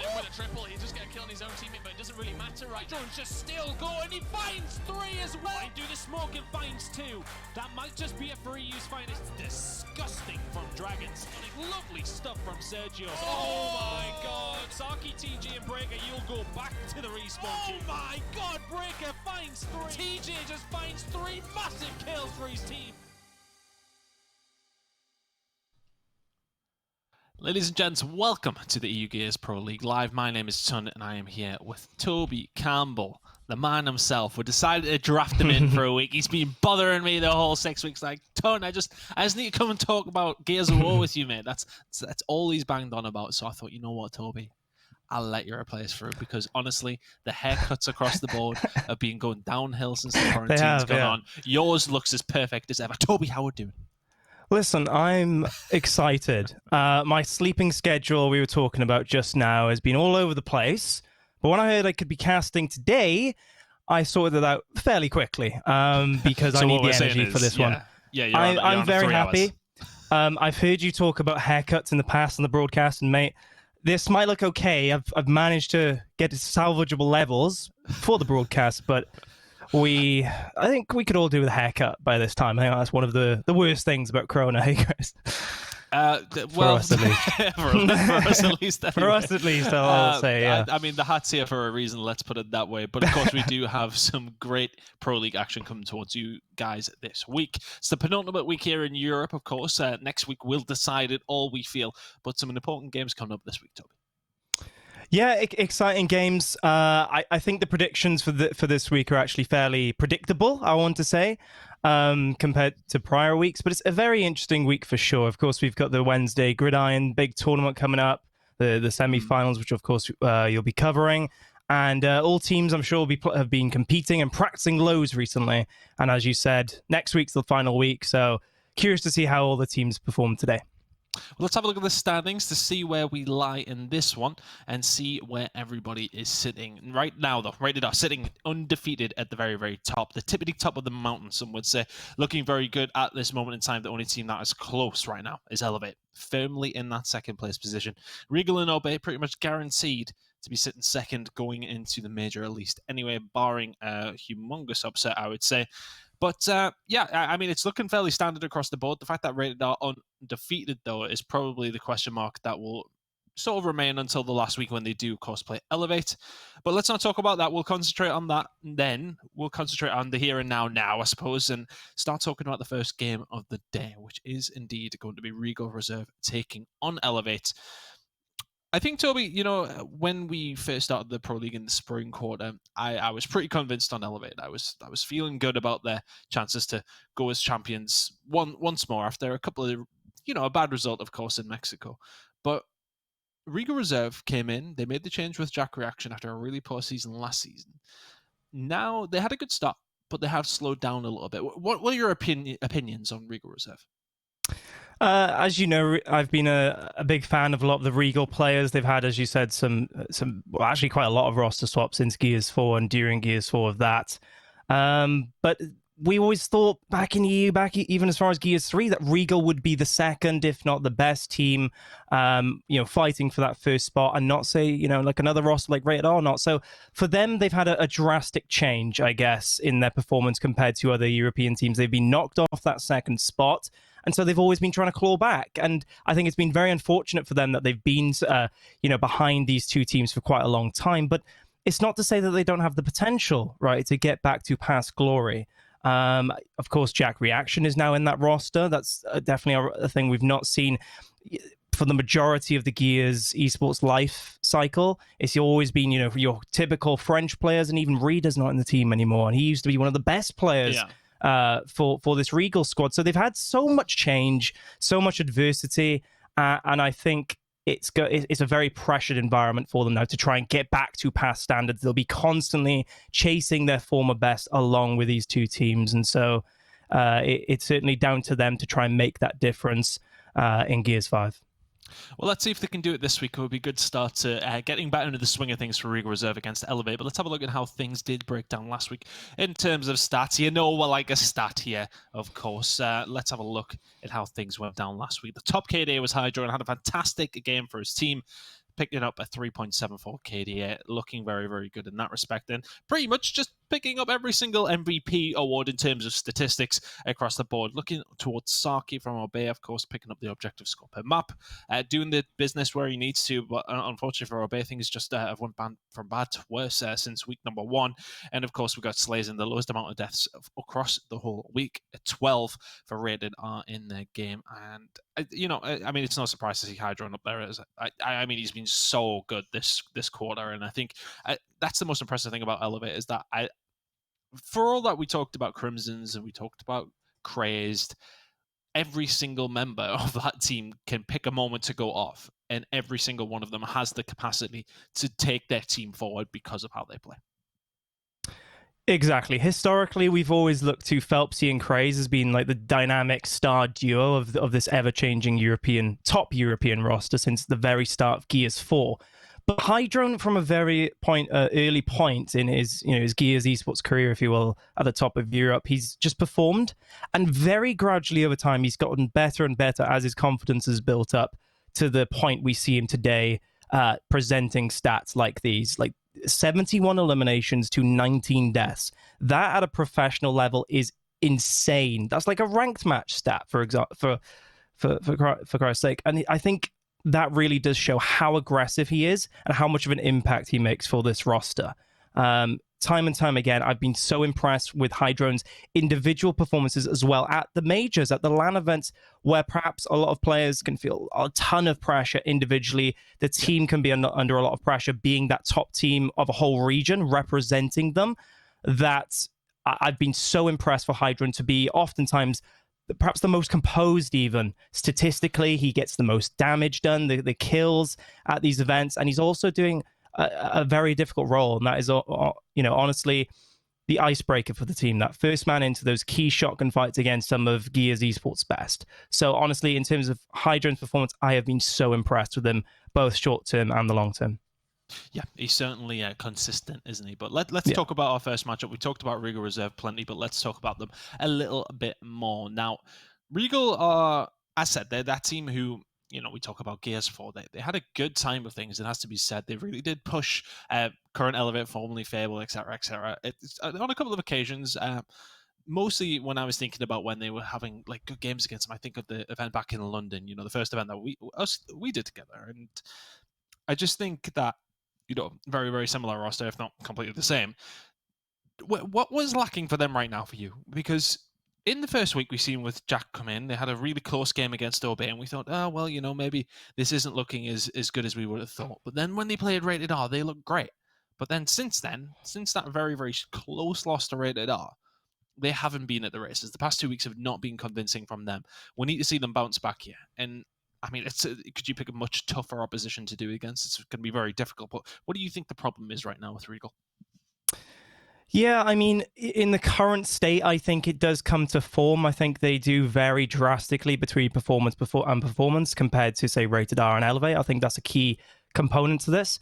in with a triple. He's just going to kill his own teammate, but it doesn't really matter right now. Jones just still going. He finds 3 as well. Might do the smoke and finds 2. That might just be a free use find. It's disgusting from Dragons. Lovely stuff from Sergio. Oh my god. Saki, TJ, and Breaker, you'll go back to the respawn. Oh my god. Breaker finds 3. TJ just finds 3 massive kills for his team. Ladies and gents, welcome to the EU Gears Pro League Live. My name is Ton, and I am here with Toby Campbell, the man himself. We decided to draft him in for a week. He's been bothering me the whole 6 weeks. Like, Ton, I just need to come and talk about Gears of War with you, mate. That's all he's banged on about. So I thought, you know what, Toby? I'll let you replace through because honestly, the haircuts across the board have been going downhill since the quarantine's gone on. Yours looks as perfect as ever. Toby, how are we doing? Listen, I'm excited. My sleeping schedule we were talking about just now has been all over the place. But when I heard I could be casting today, I sorted it out fairly quickly because I need the energy for this one. Yeah, I'm very happy. I've heard you talk about haircuts in the past on the broadcast, and mate, this might look okay. I've managed to get to salvageable levels for the broadcast, but I think we could all do with a haircut by this time. I think that's one of the worst things about Corona, hey guys. For us at least. for us at least. For us at least, I'll say, yeah. I mean, the hat's here for a reason, let's put it that way. But of course, we do have some great Pro League action coming towards you guys this week. It's the penultimate week here in Europe, of course. Next week, we'll decide it all, we feel. But some important games coming up this week, Toby. Yeah, exciting games. I think the predictions for this week are actually fairly predictable, I want to say, compared to prior weeks. But it's a very interesting week for sure. Of course, we've got the Wednesday Gridiron big tournament coming up, the semi-finals, which of course you'll be covering. And all teams, I'm sure, have been competing and practicing lows recently. And as you said, next week's the final week. So curious to see how all the teams perform today. Well, let's have a look at the standings to see where we lie in this one and see where everybody is sitting. Right now, though, sitting undefeated at the very, very top. The tippity top of the mountain, some would say. Looking very good at this moment in time. The only team that is close right now is Elevate, firmly in that second place position. Regal and Obey pretty much guaranteed to be sitting second going into the major, at least. Anyway, barring a humongous upset, I would say. But yeah, I mean, it's looking fairly standard across the board. The fact that Rated are undefeated, though, is probably the question mark that will sort of remain until the last week when they do, of course, play Elevate. But let's not talk about that. We'll concentrate on that then. We'll concentrate on the here and now, I suppose, and start talking about the first game of the day, which is indeed going to be Regal Reserve taking on Elevate. I think, Toby, you know, when we first started the Pro League in the spring quarter, I was pretty convinced on Elevate. I was feeling good about their chances to go as champions once more after a couple of, a bad result, of course, in Mexico. But Regal Reserve came in. They made the change with Jack Reaction after a really poor season last season. Now, they had a good start, but they have slowed down a little bit. What are your opinions on Regal Reserve? As you know, I've been a big fan of a lot of the Regal players. They've had, as you said, actually quite a lot of roster swaps since Gears 4 and during Gears 4 of that. But we always thought back in the EU, even as far as Gears 3, that Regal would be the second, if not the best team, fighting for that first spot and not say, like another roster like Rated or not. So for them, they've had a drastic change, I guess, in their performance compared to other European teams. They've been knocked off that second spot. And so they've always been trying to claw back. And I think it's been very unfortunate for them that they've been, behind these two teams for quite a long time. But it's not to say that they don't have the potential, right, to get back to past glory. Of course, Jack Reaction is now in that roster. That's definitely a thing we've not seen for the majority of the Gears esports life cycle. It's always been, your typical French players, and even Reeder's not in the team anymore. And he used to be one of the best players. Yeah. For this Regal squad. So they've had so much change, so much adversity, and I think it's a very pressured environment for them now to try and get back to past standards. They'll be constantly chasing their former best along with these two teams, and so it's certainly down to them to try and make that difference in Gears 5. Well, let's see if they can do it this week. It would be a good start to getting back into the swing of things for Regal Reserve against Elevate. But let's have a look at how things did break down last week in terms of stats. You know, we're like a stat here, of course. Let's have a look at how things went down last week. The top KDA was Hydro and had a fantastic game for his team. picking up a 3.74 KDA, looking very, very good in that respect, and pretty much just picking up every single MVP award in terms of statistics across the board. Looking towards Saki from Obey, of course, picking up the objective score per map, doing the business where he needs to, but unfortunately for Obey, things just have went from bad to worse since week number 1. And of course, we've got Slays in the lowest amount of deaths across the whole week, at 12 for rated R in the game. And, I mean, it's no surprise to see Hydron up there. I mean, he's been so good this quarter. And I think that's the most impressive thing about Elevate, is that for all that we talked about Crimsons and we talked about Crazed, every single member of that team can pick a moment to go off, and every single one of them has the capacity to take their team forward because of how they play. Exactly. Historically, we've always looked to Phelpsy and Craze as being like the dynamic star duo of this ever-changing top European roster since the very start of Gears 4. But Hydron, from a very early point in his Gears esports career, if you will, at the top of Europe, he's just performed, and very gradually over time, he's gotten better and better as his confidence has built up to the point we see him today, presenting stats like these, like 71 eliminations to 19 deaths. That at a professional level is insane. That's like a ranked match stat, for example, for Christ's sake. And I think that really does show how aggressive he is and how much of an impact he makes for this roster. Time and time again, I've been so impressed with Hydron's individual performances as well at the majors, at the LAN events, where perhaps a lot of players can feel a ton of pressure individually. The team can be under a lot of pressure, being that top team of a whole region, representing them. That I've been so impressed for Hydron to be oftentimes perhaps the most composed. Even statistically, he gets the most damage done, the kills at these events, and he's also doing a very difficult role, and that is, honestly, the icebreaker for the team. That first man into those key shotgun fights against some of Gears esports best. So honestly, in terms of Hydron's performance, I have been so impressed with him, both short term and the long term. Yeah, he's certainly consistent, isn't he? But let's talk about our first matchup. We talked about Regal Reserve plenty, but let's talk about them a little bit more. Now, Regal are, as I said, they're that team who, we talk about Gears 4. They had a good time of things, it has to be said. They really did push current Elevate, formerly Fable, etc., etc. On a couple of occasions, mostly when I was thinking about when they were having like good games against them. I think of the event back in London, the first event that we did together. And I just think that, very, very similar roster, if not completely the same. What was lacking for them right now for you? Because in the first week, we seen with Jack come in, they had a really close game against Obey, and we thought, oh, well, maybe this isn't looking as good as we would have thought. But then when they played Rated R, they looked great. But then since that very, very close loss to Rated R, they haven't been at the races. The past 2 weeks have not been convincing from them. We need to see them bounce back here. And I mean, could you pick a much tougher opposition to do against? It's going to be very difficult. But what do you think the problem is right now with Regal? Yeah, I mean, in the current state, I think it does come to form. I think they do vary drastically between performance and performance compared to, say, Rated R and Elevate. I think that's a key component to this.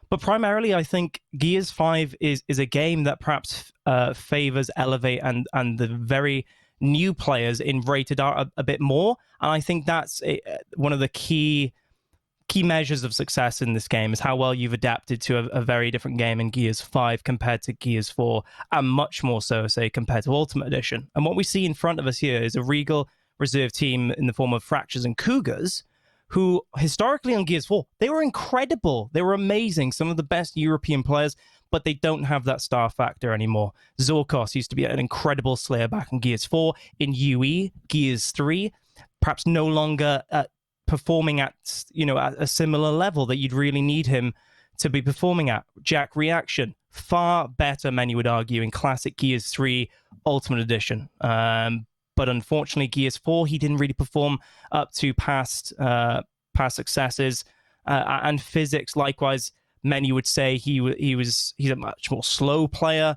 But primarily, I think Gears 5 is a game that perhaps favors Elevate and the very new players in Rated R a bit more. And I think that's one of the key measures of success in this game, is how well you've adapted to a very different game in Gears 5 compared to Gears 4, and much more so, say, compared to Ultimate Edition. And what we see in front of us here is a Regal Reserve team in the form of Fractures and Cougars, who historically on Gears 4, they were incredible. They were amazing. Some of the best European players, but they don't have that star factor anymore. Zorkos used to be an incredible slayer back in Gears 4. In UE, Gears 3, perhaps no longer performing at a similar level that you'd really need him to be performing at. Jack Reaction, far better, many would argue, in classic Gears 3 Ultimate Edition. But unfortunately, Gears 4, he didn't really perform up to past successes. And Physics, likewise, many would say he's a much more slow player,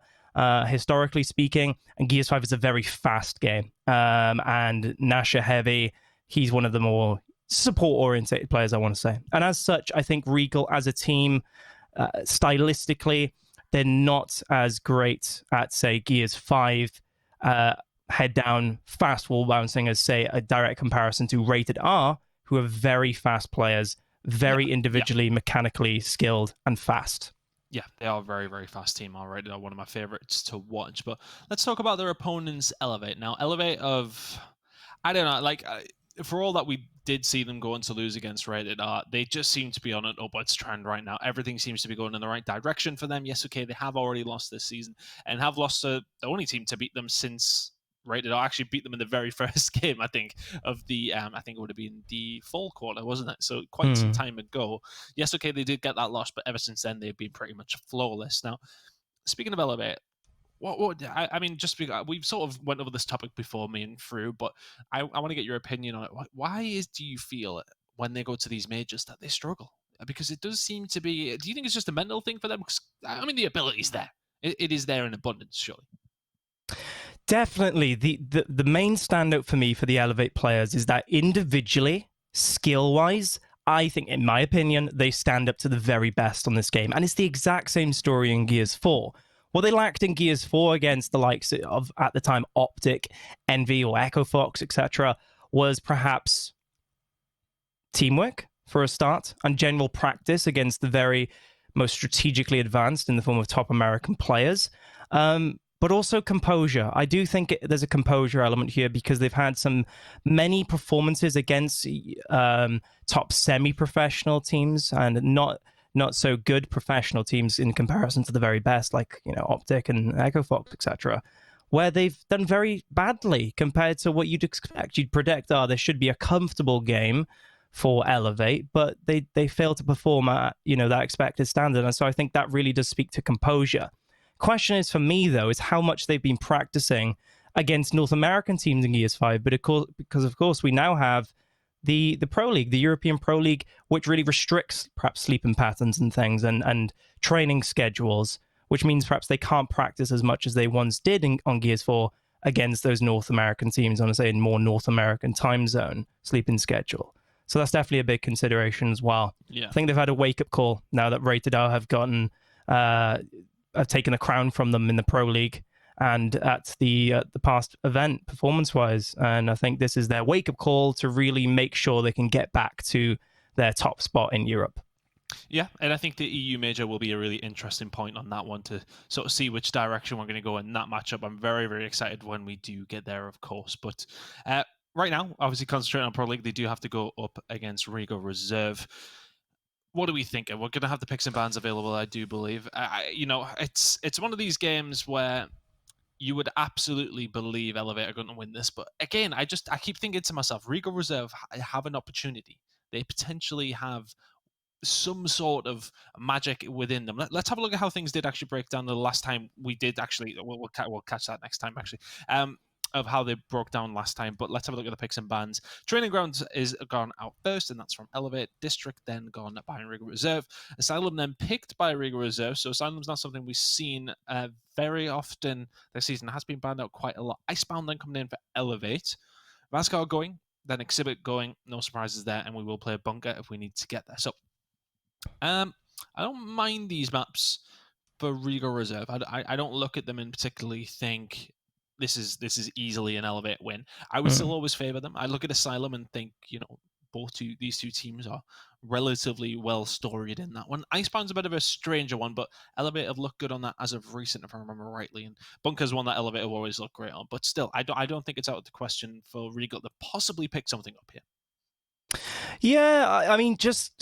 historically speaking. And Gears 5 is a very fast game. And Nasha Heavy, he's one of the more support-oriented players, I want to say. And as such, I think Regal as a team, stylistically, they're not as great at, say, Gears 5, head-down, fast wall bouncing as, say, a direct comparison to Rated R, who are very fast players, very individually, mechanically skilled and fast. Yeah, they are a very, very fast team already. They're one of my favorites to watch. But let's talk about their opponents, Elevate. Now, Elevate I don't know, like, for all that we did see them go on to lose against Rated R, they just seem to be on an upwards trend right now. Everything seems to be going in the right direction for them. Yes, okay, they have already lost this season and have lost to the only team to beat them since Rated R actually beat them in the very first game, I think, of the, I think it would have been the fall quarter, wasn't it? So quite some time ago. Yes, okay, they did get that loss, but ever since then, they've been pretty much flawless. Now, speaking of Elevate, I mean, just because we've sort of went over this topic before, me and Fru, but I want to get your opinion on it. Why do you feel when they go to these majors that they struggle? Because it does seem to be. Do you think it's just a mental thing for them? Because, I mean, the ability's there. It is there in abundance, surely. Definitely. The main standout for me for the Elevate players is that individually, skill-wise, I think, in my opinion, they stand up to the very best on this game. And it's the exact same story in Gears 4. What they lacked in Gears 4 against the likes of, at the time, Optic, Envy, or Echo Fox, etc., was perhaps teamwork for a start and general practice against the very most strategically advanced in the form of top American players. But also composure. I do think there's a composure element here because they've had many performances against top semi-professional teams and not so good professional teams in comparison to the very best, like Optic and Echo Fox, etc., where they've done very badly compared to what you'd expect. You'd predict, there should be a comfortable game for Elevate, but they fail to perform at that expected standard, and so I think that really does speak to composure. Question is for me though is how much they've been practicing against North American teams in Gears 5, but because of course we now have the Pro League, the European Pro League, which really restricts perhaps sleeping patterns and things and training schedules, which means perhaps they can't practice as much as they once did on Gears 4 against those North American teams on a more North American time zone sleeping schedule. So that's definitely a big consideration as well. Yeah. I think they've had a wake-up call now that Rated R have taken the crown from them in the Pro League and at the past event performance-wise. And I think this is their wake-up call to really make sure they can get back to their top spot in Europe. Yeah, and I think the EU major will be a really interesting point on that one to sort of see which direction we're going to go in that matchup. I'm very, very excited when we do get there, of course. But right now, obviously concentrating on Pro League, they do have to go up against Regal Reserve. What do we think? We're going to have the picks and bans available, I do believe. It's one of these games where you would absolutely believe Elevate are going to win this. But again, I keep thinking to myself, Regal Reserve have an opportunity. They potentially have some sort of magic within them. Let's have a look at how things did actually break down the last time we did actually. We'll catch that next time, actually. Of how they broke down last time, but let's have a look at the picks and bans. Training Grounds is gone out first, and that's from Elevate. District then gone by Regal Reserve. Asylum then picked by Regal Reserve, so Asylum's not something we've seen very often this season. It has been banned out quite a lot. Icebound then coming in for Elevate. Vasgar going, then Exhibit going. No surprises there, and we will play a bunker if we need to get there. So, I don't mind these maps for Regal Reserve. I don't look at them and particularly think this is easily an Elevate win. I would still always favor them. I look at Asylum and think, these two teams are relatively well storied in that one. Icebound's a bit of a stranger one, but Elevate have looked good on that as of recent, if I remember rightly. And Bunker's one that Elevate have always looked great on. But still, I don't think it's out of the question for Regal to possibly pick something up here. Yeah, I mean, just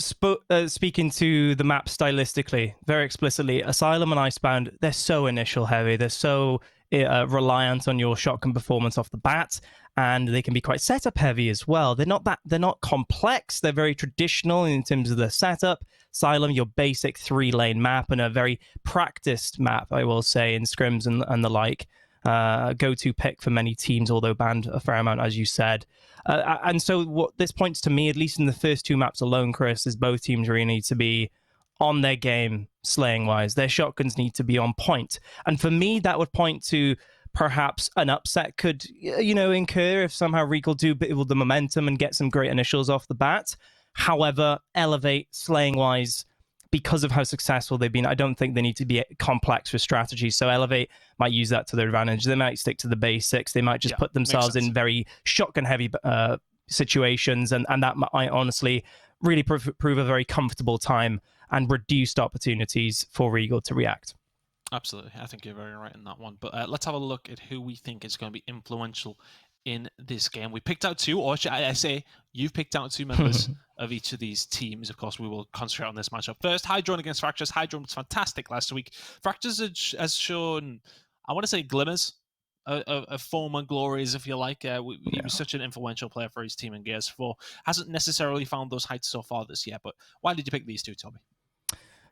speaking to the map stylistically, very explicitly, Asylum and Icebound, they're so initial heavy. They're so reliant on your shotgun performance off the bat, and they can be quite setup heavy as well. They're not complex. They're very traditional in terms of their setup. Asylum, your basic 3-lane map, and a very practiced map, I will say, in scrims and the like. Go-to pick for many teams, although banned a fair amount, as you said. And so what this points to me, at least in the first two maps alone, Chris, is both teams really need to be on their game slaying-wise. Their shotguns need to be on point. And for me, that would point to perhaps an upset could, incur if somehow Regal do build the momentum and get some great initials off the bat. However, Elevate slaying-wise, because of how successful they've been, I don't think they need to be complex with strategy. So Elevate might use that to their advantage. They might stick to the basics. They might just put themselves in very shotgun-heavy situations, and that might honestly really prove a very comfortable time and reduced opportunities for Regal to react. Absolutely. I think you're very right in that one. But let's have a look at who we think is going to be influential in this game. We picked out two, or should I say you've picked out two members of each of these teams. Of course, we will concentrate on this matchup. First, Hydron against Fractures. Hydron was fantastic last week. Fractures has shown, I want to say, glimmers of former glories, if you like. He was such an influential player for his team in Gears 4. Hasn't necessarily found those heights so far this year, but why did you pick these two, Toby?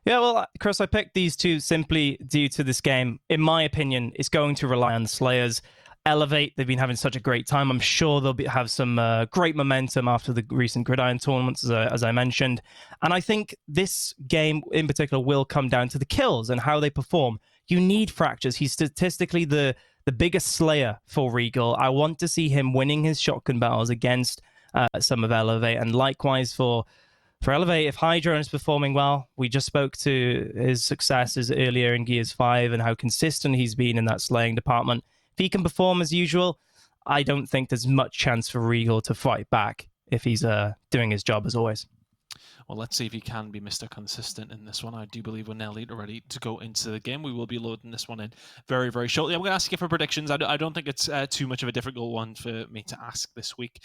Yeah, well, Chris, I picked these two simply due to this game. In my opinion, it's going to rely on the Slayers. Elevate, they've been having such a great time. I'm sure they'll have some great momentum after the recent Gridiron tournaments, as I mentioned. And I think this game in particular will come down to the kills and how they perform. You need Fractures. He's statistically the biggest Slayer for Regal. I want to see him winning his shotgun battles against some of Elevate. And likewise for Elevate, if Hydron is performing well, we just spoke to his successes earlier in Gears 5 and how consistent he's been in that slaying department. If he can perform as usual, I don't think there's much chance for Regal to fight back if he's doing his job as always. Well, let's see if he can be Mr. Consistent in this one. I do believe we're nearly ready to go into the game. We will be loading this one in very, very shortly. I'm going to ask you for predictions. I don't think it's too much of a difficult one for me to ask this week.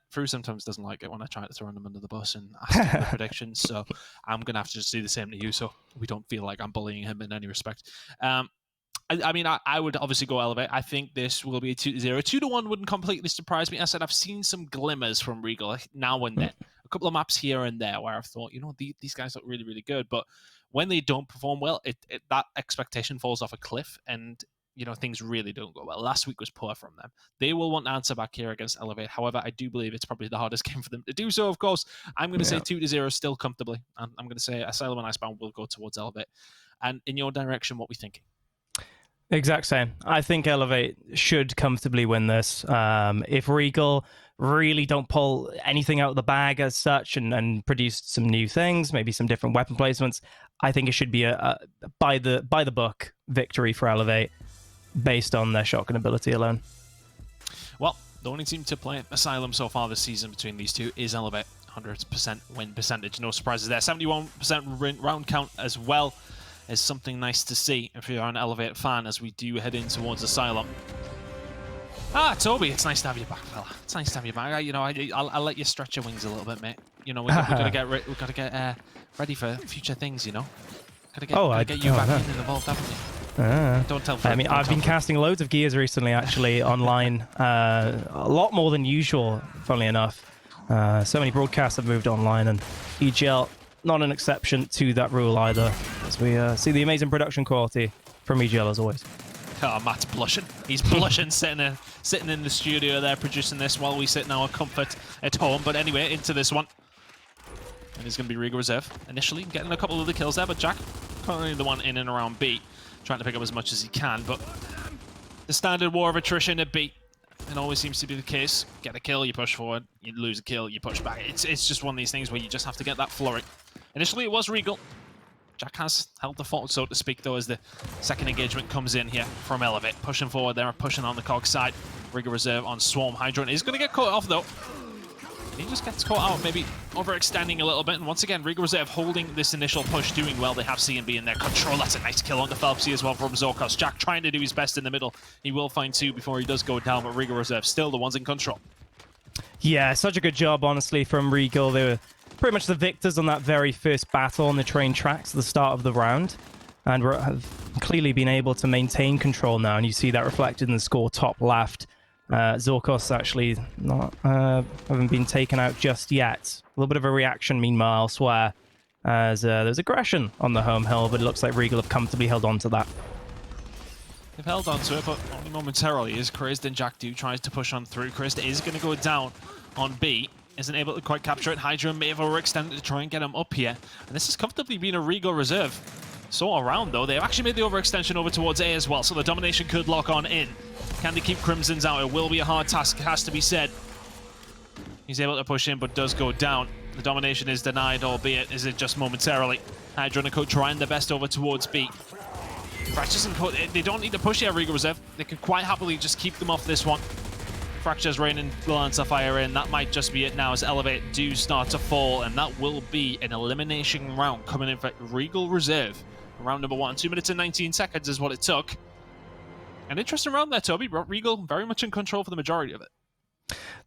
Fru sometimes doesn't like it when I try to throw him under the bus and ask him the predictions, so I'm going to have to just do the same to you so we don't feel like I'm bullying him in any respect. I mean, I would obviously go Elevate. I think this will be a 2-0. 2-1 wouldn't completely surprise me. I said I've seen some glimmers from Regal now and then. A couple of maps here and there where I've thought, these guys look really, really good. But when they don't perform well, that expectation falls off a cliff and, things really don't go well. Last week was poor from them. They will want to answer back here against Elevate. However, I do believe it's probably the hardest game for them to do so, of course. I'm going to say 2-0 still comfortably. And I'm going to say Asylum and Icebound will go towards Elevate. And in your direction, what we thinking? Exact same. I think Elevate should comfortably win this. If Regal really don't pull anything out of the bag as such and produce some new things, maybe some different weapon placements, I think it should be a by the book victory for Elevate based on their shotgun ability alone. Well, the only team to play Asylum so far this season between these two is Elevate. 100% win percentage. No surprises there. 71% round count as well. Is something nice to see if you're an Elevate fan as we do head in towards Asylum. Toby, it's nice to have you back, fella. It's nice to have you back. I'll let you stretch your wings a little bit, mate. We've got to get ready for future things. Gotta get you back in and involved, haven't you? Don't tell. I mean, I've been casting loads of Gears recently, actually, online. A lot more than usual, funnily enough. So many broadcasts have moved online, and EGL. Not an exception to that rule either, as we see the amazing production quality from EGL as always. Oh, Matt's blushing. He's blushing sitting in the studio there producing this while we sit in our comfort at home. But anyway, into this one. And it's going to be Regal Reserve initially, getting a couple of the kills there, but Jack currently the one in and around B, trying to pick up as much as he can. But the standard war of attrition at B, it always seems to be the case. Get a kill, you push forward. You lose a kill, you push back. It's just one of these things where you just have to get that flurry. Initially, it was Regal. Jack has held the fort, so to speak, though, as the second engagement comes in here from Elevate. Pushing forward there, pushing on the cog side. Regal Reserve on Swarm. Hydron is going to get caught off, though. He just gets caught out, maybe overextending a little bit. And once again, Regal Reserve holding this initial push, doing well. They have C&B in their control. That's a nice kill on the Phelpsy as well from Zorkos. Jack trying to do his best in the middle. He will find two before he does go down, but Regal Reserve still the ones in control. Yeah, such a good job, honestly, from Regal. They were pretty much the victors on that very first battle on the train tracks at the start of the round, and have clearly been able to maintain control now, and you see that reflected in the score top left. Zorkos actually not haven't been taken out just yet. A little bit of a reaction, meanwhile, elsewhere, as there's aggression on the home hill, but it looks like Regal have comfortably held on to that. They've held on to it, but only momentarily as Chris and Jack do tries to push on through. Chris is going to go down on B. Isn't able to quite capture it. Hydra may have overextended to try and get him up here. And this has comfortably been a Regal Reserve. So around, though, they've actually made the overextension over towards A as well, so the domination could lock on in. Can they keep Crimsons out? It will be a hard task, it has to be said. He's able to push in, but does go down. The domination is denied, albeit is it just momentarily. Hydra and Co trying their best over towards B. Fractures and Co, they don't need to push here, Regal Reserve. They can quite happily just keep them off this one. Fracture's raining bullets of fire in. That might just be it now as Elevate do start to fall, and that will be an elimination round coming in for Regal Reserve. Round number 1. 2 minutes and 19 seconds is what it took. An interesting round there, Toby. Regal very much in control for the majority of it.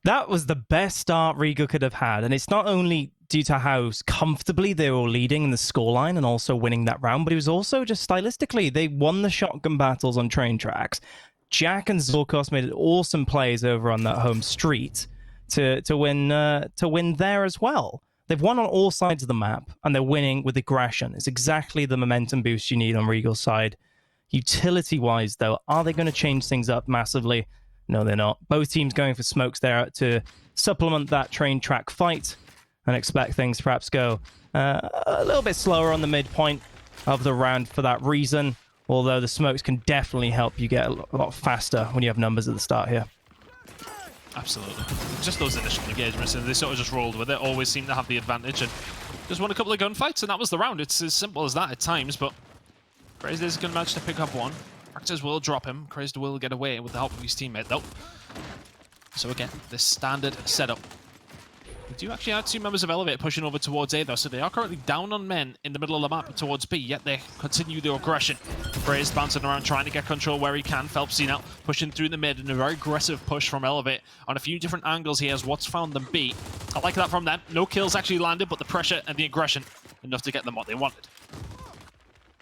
That was the best start Regal could have had, and it's not only due to how comfortably they were leading in the scoreline and also winning that round, but it was also just stylistically. They won the shotgun battles on train tracks. Jack and Zorkos made awesome plays over on that home street to win there as well. They've won on all sides of the map, and they're winning with aggression. It's exactly the momentum boost you need on Regal's side. Utility-wise, though, are they going to change things up massively? No, they're not. Both teams going for smokes there to supplement that train track fight and expect things to perhaps go a little bit slower on the midpoint of the round for that reason, although the smokes can definitely help you get a lot faster when you have numbers at the start here. Absolutely. Just those initial engagements, and they sort of just rolled with it, always seem to have the advantage, and just won a couple of gunfights, and that was the round. It's as simple as that at times, but Crazy is going to manage to pick up one. Fractures will drop him. Crazed will get away with the help of his teammate, though. So again, the standard setup. We do actually have 2 members of Elevate pushing over towards A, though, so they are currently down on men in the middle of the map towards B, yet they continue the aggression. Crazed bouncing around, trying to get control where he can. Phelpsy now pushing through the mid in a very aggressive push from Elevate. On a few different angles, he has what's found them B. I like that from them. No kills actually landed, but the pressure and the aggression enough to get them what they wanted.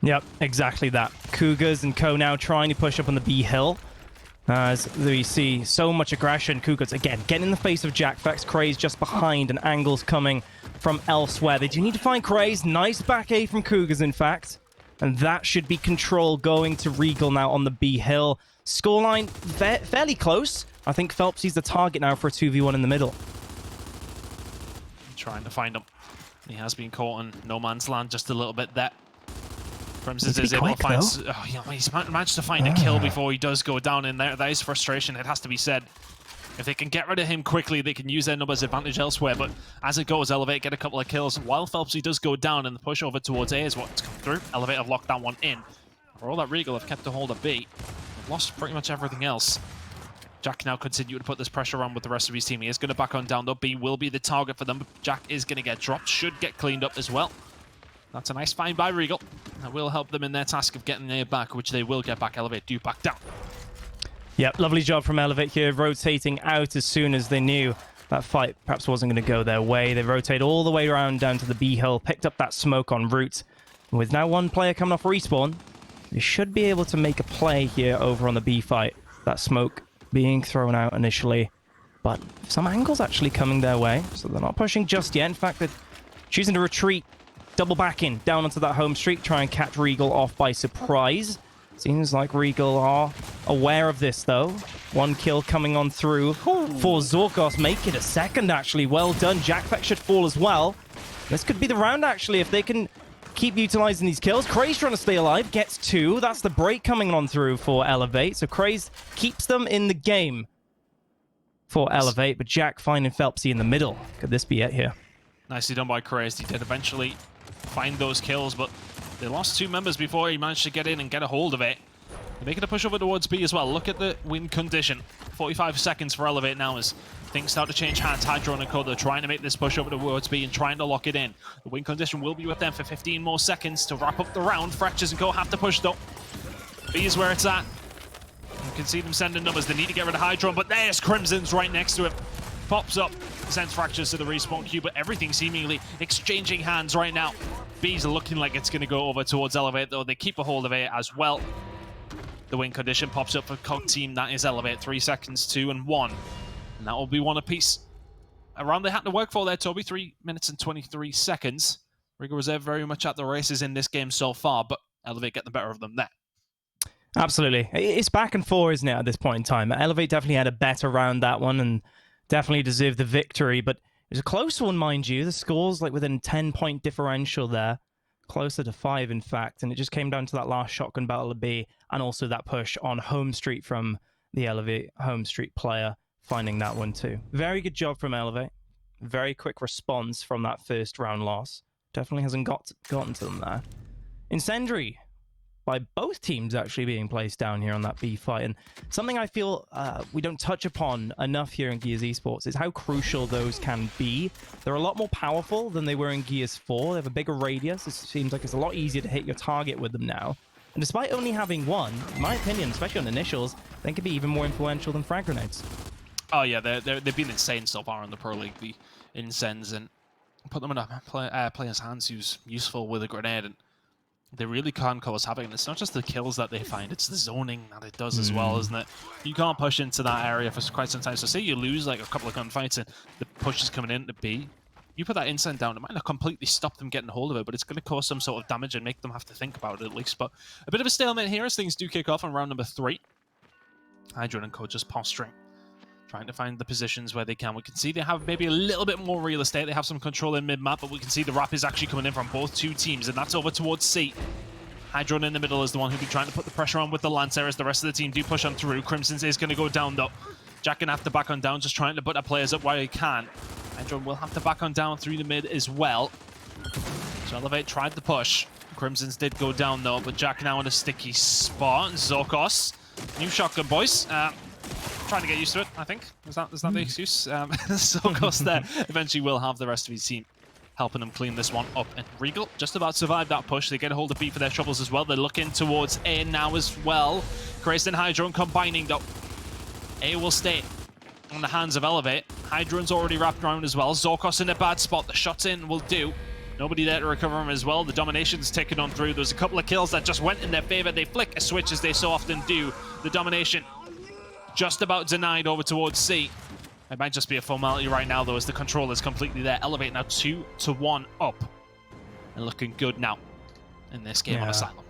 Yep, exactly that. Cougars and Co now trying to push up on the B hill. As we see so much aggression. Cougars, again, getting in the face of Jack. Vex, Craze just behind, and angles coming from elsewhere. They do need to find Craze. Nice back A from Cougars, in fact. And that should be control going to Regal now on the B hill. Scoreline fairly close. I think Phelpsy's the target now for a 2v1 in the middle. Trying to find him. He has been caught in no man's land just a little bit there. Crimson is able to find... Oh, yeah, he's managed to find a kill before he does go down in there. That is frustration, it has to be said. If they can get rid of him quickly, they can use their numbers advantage elsewhere. But as it goes, Elevate get a couple of kills. While Phelpsy does go down, and the push over towards A is what's come through. Elevate have locked that one in. For all that, Regal have kept a hold of B. They've lost pretty much everything else. Jack now continue to put this pressure on with the rest of his team. He is going to back on down, though. B will be the target for them. But Jack is going to get dropped. Should get cleaned up as well. That's a nice find by Regal. That will help them in their task of getting A back, which they will get back. Elevate do back down. Yep, lovely job from Elevate here, rotating out as soon as they knew that fight perhaps wasn't going to go their way. They rotate all the way around down to the B hill, picked up that smoke en route. And with now one player coming off respawn, they should be able to make a play here over on the B fight. That smoke being thrown out initially, but some angles actually coming their way, so they're not pushing just yet. In fact, they're choosing to retreat, double back in, down onto that home street, try and catch Regal off by surprise. Seems like Regal are aware of this, though. One kill coming on through for Zorkos. Make it a second, actually. Well done. Jackfeck should fall as well. This could be the round, actually, if they can keep utilizing these kills. Craze trying to stay alive. Gets 2. That's the break coming on through for Elevate. So Craze keeps them in the game for Elevate, but Jack finding Phelpsy in the middle. Could this be it here? Nicely done by Craze. He did eventually find those kills, but they lost 2 members before he managed to get in and get a hold of it. They're making a push over towards B as well. Look at the win condition. 45 seconds for Elevate now as things start to change hands. Hydro and Code, they're trying to make this push over towards B and trying to lock it in. The win condition will be with them for 15 more seconds to wrap up the round. Fractures and Co have to push though. B is where it's at. You can see them sending numbers. They need to get rid of Hydron, but there's Crimson's right next to him. Pops up, sends Fractures to the respawn queue, but everything seemingly exchanging hands right now. B's looking like it's going to go over towards Elevate, though. They keep a hold of it as well. The win condition pops up for COG team. That is Elevate. 3 seconds, 2 and 1. And that will be 1 apiece. A round they had to work for there, Toby. 3 minutes and 23 seconds. Regal Reserve very much at the races in this game so far, but Elevate get the better of them there. Absolutely. It's back and forth, isn't it, at this point in time? Elevate definitely had a better round that one and definitely deserved the victory, but it was a close one, mind you. The score's like within 10-point differential there. Closer to 5, in fact, and it just came down to that last shotgun battle to B, and also that push on home street from the Elevate home street player, finding that one too. Very good job from Elevate. Very quick response from that first round loss. Definitely hasn't gotten to them there. Incendiary by both teams actually being placed down here on that B fight. And something I feel we don't touch upon enough here in Gears Esports is how crucial those can be. They're a lot more powerful than they were in Gears 4. They have a bigger radius. It seems like it's a lot easier to hit your target with them now. And despite only having one, in my opinion, especially on initials, they can be even more influential than frag grenades. Oh yeah, they've been insane so far in the Pro League, the Incens, and put them in a player's hands who's useful with a grenade, and they really can cause havoc. And it's not just the kills that they find, it's the zoning that it does as well, isn't it? You can't push into that area for quite some time. So say you lose like a couple of gunfights and the push is coming in to B, you put that Incen down, it might not completely stop them getting hold of it, but it's going to cause some sort of damage and make them have to think about it at least. But a bit of a stalemate here as things do kick off on round number 3. Hydron and Co just posturing, trying to find the positions where they can. We can see they have maybe a little bit more real estate. They have some control in mid-map, but we can see the wrap is actually coming in from both two teams, and that's over towards C. Hydron in the middle is the one who'll be trying to put the pressure on with the Lancer as the rest of the team do push on through. Crimson's is going to go down, though. Jack going to have to back on down, just trying to put our players up where he can. Hydron will have to back on down through the mid as well. So Elevate tried the push. Crimson's did go down, though, but Jack now in a sticky spot. Zorkos, new shotgun, boys. Trying to get used to it, I think. Is that the excuse? Zorkos there eventually will have the rest of his team helping them clean this one up. And Regal just about survived that push. They get a hold of B for their troubles as well. They're looking towards A now as well. Crazed and Hydron combining, though. A will stay on the hands of Elevate. Hydron's already wrapped around as well. Zorkos in a bad spot. The shots in will do. Nobody there to recover him as well. The Domination's taken on through. There's a couple of kills that just went in their favor. They flick a switch as they so often do. The Domination just about denied over towards C. It might just be a formality right now, though, as the control is completely there. Elevate now 2-1 up. And looking good now in this game on Asylum.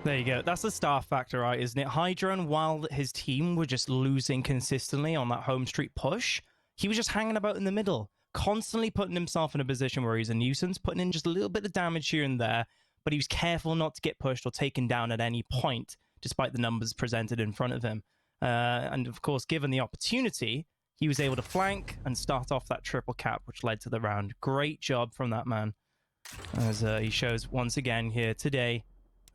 There you go. That's the star factor, right, isn't it? Hydron, while his team were just losing consistently on that home street push, he was just hanging about in the middle, constantly putting himself in a position where he's a nuisance, putting in just a little bit of damage here and there, but he was careful not to get pushed or taken down at any point, despite the numbers presented in front of him. And of course, given the opportunity, he was able to flank and start off that triple cap, which led to the round. Great job from that man, as he shows once again here today.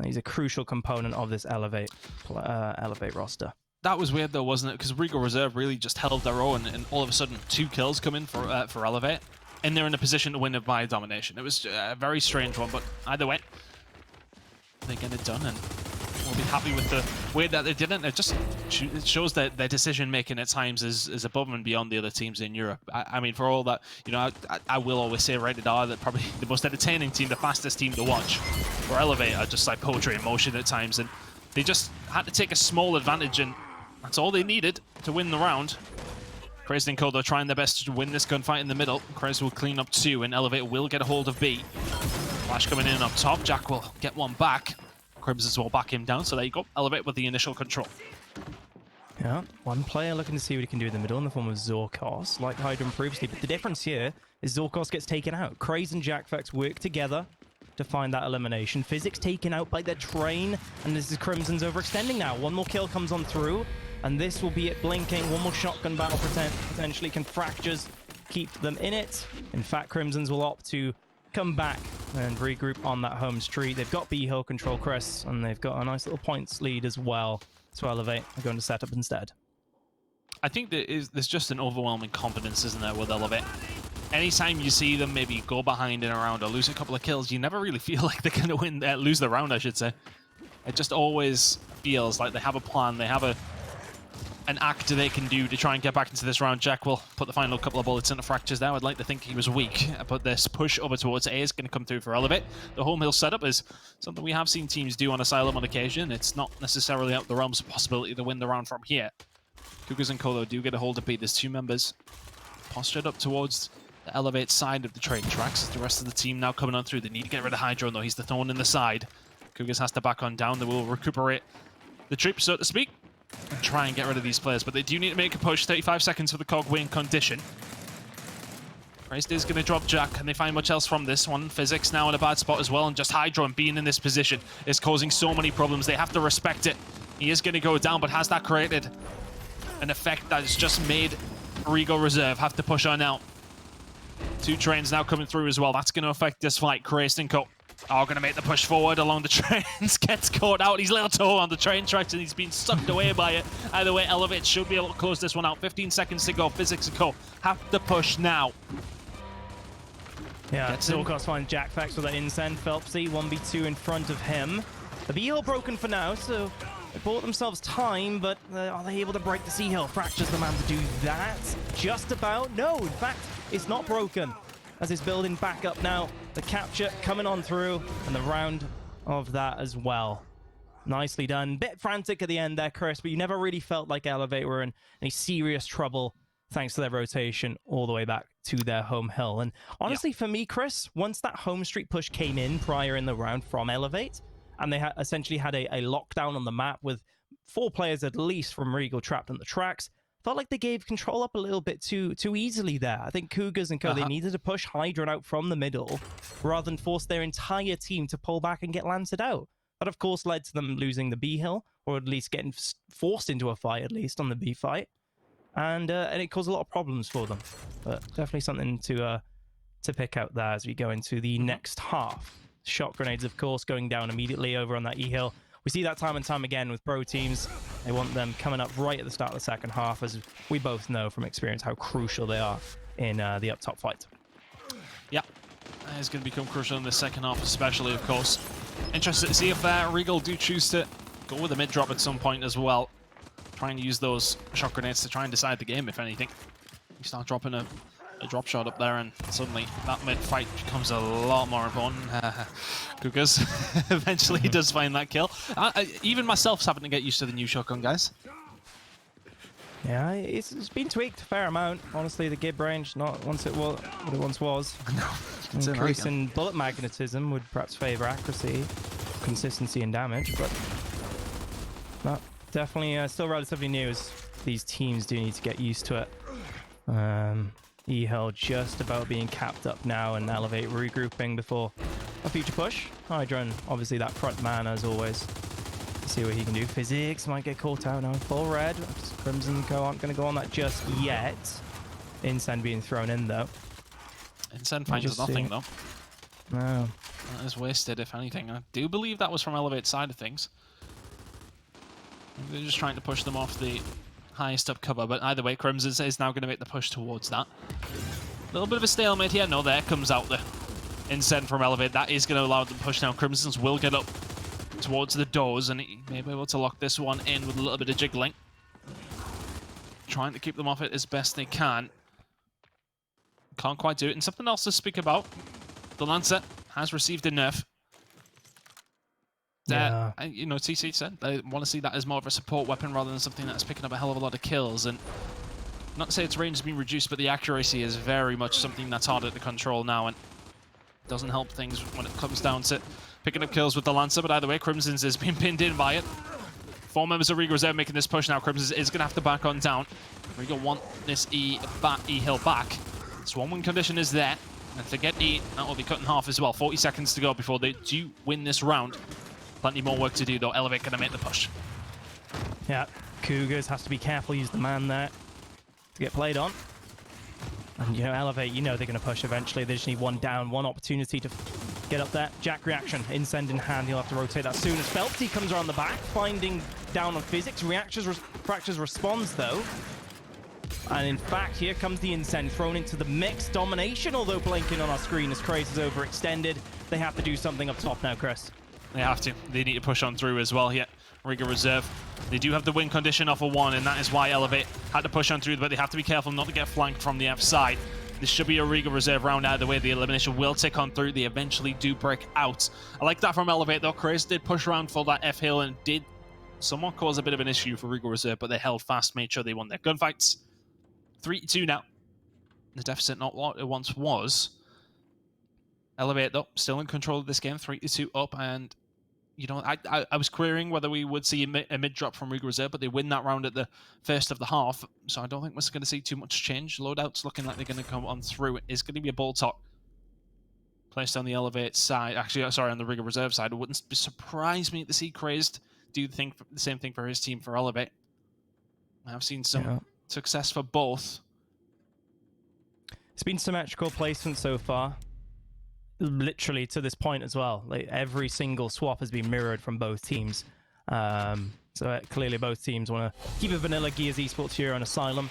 He's a crucial component of this Elevate roster. That was weird, though, wasn't it? Because Regal Reserve really just held their own, and all of a sudden, 2 kills come in for Elevate, and they're in a position to win it by domination. It was a very strange one, but either way, they get it done, and we'll be happy with the way that they didn't. It shows that their decision-making at times is above and beyond the other teams in Europe. I mean, for all that, you know, I will always say Rated R, that probably the most entertaining team, the fastest team to watch. For Elevate are just like poetry in motion at times, and they just had to take a small advantage, and that's all they needed to win the round. Crazed and Kodo trying their best to win this gunfight in the middle. Crazed will clean up 2, and Elevate will get a hold of B. Flash coming in up top. Jack will get one back. Crimson's will back him down, so there you go. Elevate with the initial control. Yeah, one player looking to see what he can do in the middle in the form of Zorkos, like Hydron previously. But the difference here is Zorkos gets taken out. Craze and Jackfax work together to find that elimination. Physics taken out by their train, and this is Crimson's overextending now. One more kill comes on through, and this will be it blinking. One more shotgun battle potentially can Fractures keep them in it. In fact, Crimson's will opt to come back and regroup on that home street. They've got B-Hill control, Chris, and they've got a nice little points lead as well. So Elevate are going to set up instead. I think there's just an overwhelming confidence, isn't there, with Elevate? Anytime you see them maybe go behind in a round or lose a couple of kills, you never really feel like they're going to win, lose the round, I should say. It just always feels like they have a plan, they have an act they can do to try and get back into this round. Jack will put the final couple of bullets into Fractures there. I'd like to think he was weak, but this push over towards A is going to come through for Elevate. The home hill setup is something we have seen teams do on Asylum on occasion. It's not necessarily out of the realms of possibility to win the round from here. Cougars and Kolo do get a hold of B. There's 2 members postured up towards the Elevate side of the train tracks. The rest of the team now coming on through. They need to get rid of Hydron, though. He's the thorn in the side. Cougars has to back on down. They will recuperate the troops, so to speak, and try and get rid of these players, but they do need to make a push. 35 seconds for the cog win condition. Christ is going to drop Jack. Can they find much else from this one? Physics now in a bad spot as well, and just Hydron being in this position is causing so many problems. They have to respect it. He is going to go down, but has that created an effect that has just made Regal Reserve have to push on out? 2 trains now coming through as well. That's going to affect this fight. Crazed and Co are going to make the push forward along the trains. Gets caught out. His little toe on the train tracks and he's been sucked away by it. Either way, Elevate should be able to close this one out. 15 seconds to go. Physics and Co. have to push now. Yeah, Zilkos finds Jack Fax with that insend. Phelpsy 1v2 in front of him. The B-Hill broken for now, so they bought themselves time, but are they able to break the C-Hill? Fracture's the man to do that. Just about. No, in fact, it's not broken. As it's building back up now, the capture coming on through, and the round of that as well. Nicely done. Bit frantic at the end there, Chris, but you never really felt like Elevate were in any serious trouble thanks to their rotation all the way back to their home hill. And honestly, for me, Chris, once that home street push came in prior in the round from Elevate, and they essentially had a lockdown on the map with 4 players at least from Regal trapped on the tracks, felt like they gave control up a little bit too easily there. I think Cougars and Co, they needed to push Hydron out from the middle rather than force their entire team to pull back and get lanced out. That, of course, led to them losing the B hill, or at least getting forced into a fight, at least, on the B fight. And it caused a lot of problems for them. But definitely something to pick out there as we go into the next half. Shot grenades, of course, going down immediately over on that E hill. We see that time and time again with pro teams. They want them coming up right at the start of the second half, as we both know from experience how crucial they are in the up top fight. Yeah, it's going to become crucial in the second half, especially, of course. Interested to see if Regal do choose to go with a mid drop at some point as well. Trying to use those shot grenades to try and decide the game, if anything. You start dropping a drop shot up there, and suddenly that mid fight becomes a lot more important. Cougars eventually does find that kill. Even myself's having to get used to the new shotgun, guys. Yeah, it's been tweaked a fair amount. Honestly, the gib range, not once it was what it once was. Increase in bullet magnetism would perhaps favor accuracy, consistency, and damage, but no, definitely still relatively new, as these teams do need to get used to it. E-Hill just about being capped up now, and Elevate regrouping before a future push. Hydron, obviously that front man as always. Let's see what he can do. Physics might get caught out now. Full red. Crimson Co aren't going to go on that just yet. Incend being thrown in though. Incend finds nothing though. No. That is wasted, if anything. I do believe that was from Elevate's side of things. They're just trying to push them off the highest up cover, but either way, Crimson is now going to make the push towards that. A little bit of a stalemate here. No, there comes out the Incend from Elevate. That is going to allow them to push down. Crimson's will get up towards the doors, and he may be able to lock this one in with a little bit of jiggling. Trying to keep them off it as best they can. Can't quite do it. And something else to speak about. The Lancer has received a nerf. Yeah. You know, TC said they want to see that as more of a support weapon rather than something that's picking up a hell of a lot of kills. And not to say its range has been reduced, but the accuracy is very much something that's harder to control now, and doesn't help things when it comes down to picking up kills with the Lancer. But either way, Crimson's has been pinned in by it. 4 members of Regal Reserve making this push now. Crimson's is going to have to back on down. Regal want this E-Hill back. So 1 win condition is there. And if they get E, that will be cut in half as well. 40 seconds to go before they do win this round. Plenty more work to do though. Elevate going to make the push. Yeah, Cougars has to be careful, use the man there to get played on. And, you know, Elevate, you know they're going to push eventually. They just need 1 down, 1 opportunity to get up there. Jack reaction, Incend in hand. He'll have to rotate that soon as Phelpsy comes around the back, finding down on Physics. Fractures responds, though. And in fact, here comes the Incend thrown into the mix. Domination, although blinking on our screen as Craze is overextended. They have to do something up top now, Chris. They have to. They need to push on through as well here. Regal Reserve. They do have the win condition off a 1, and that is why Elevate had to push on through, but they have to be careful not to get flanked from the F side. This should be a Regal Reserve round either way. The elimination will tick on through. They eventually do break out. I like that from Elevate, though. Chris did push around for that F hill and did somewhat cause a bit of an issue for Regal Reserve, but they held fast, made sure they won their gunfights. 3-2 now. The deficit not what it once was. Elevate, though, still in control of this game. 3-2 up, and you know, I was querying whether we would see a mid drop from Regal Reserve, but they win that round at the first of the half, so I don't think we're going to see too much change. Loadout's looking like they're going to come on through. It is going to be a ball talk placed on the Elevate side. Actually, sorry, on the Regal Reserve side. It wouldn't surprise me to see Crazed do the same thing for his team for Elevate. I've seen some success for both. It's been symmetrical placement so far. literally to this point as well. Like every single swap has been mirrored from both teams. So clearly both teams want to keep it vanilla Gears Esports here on Asylum,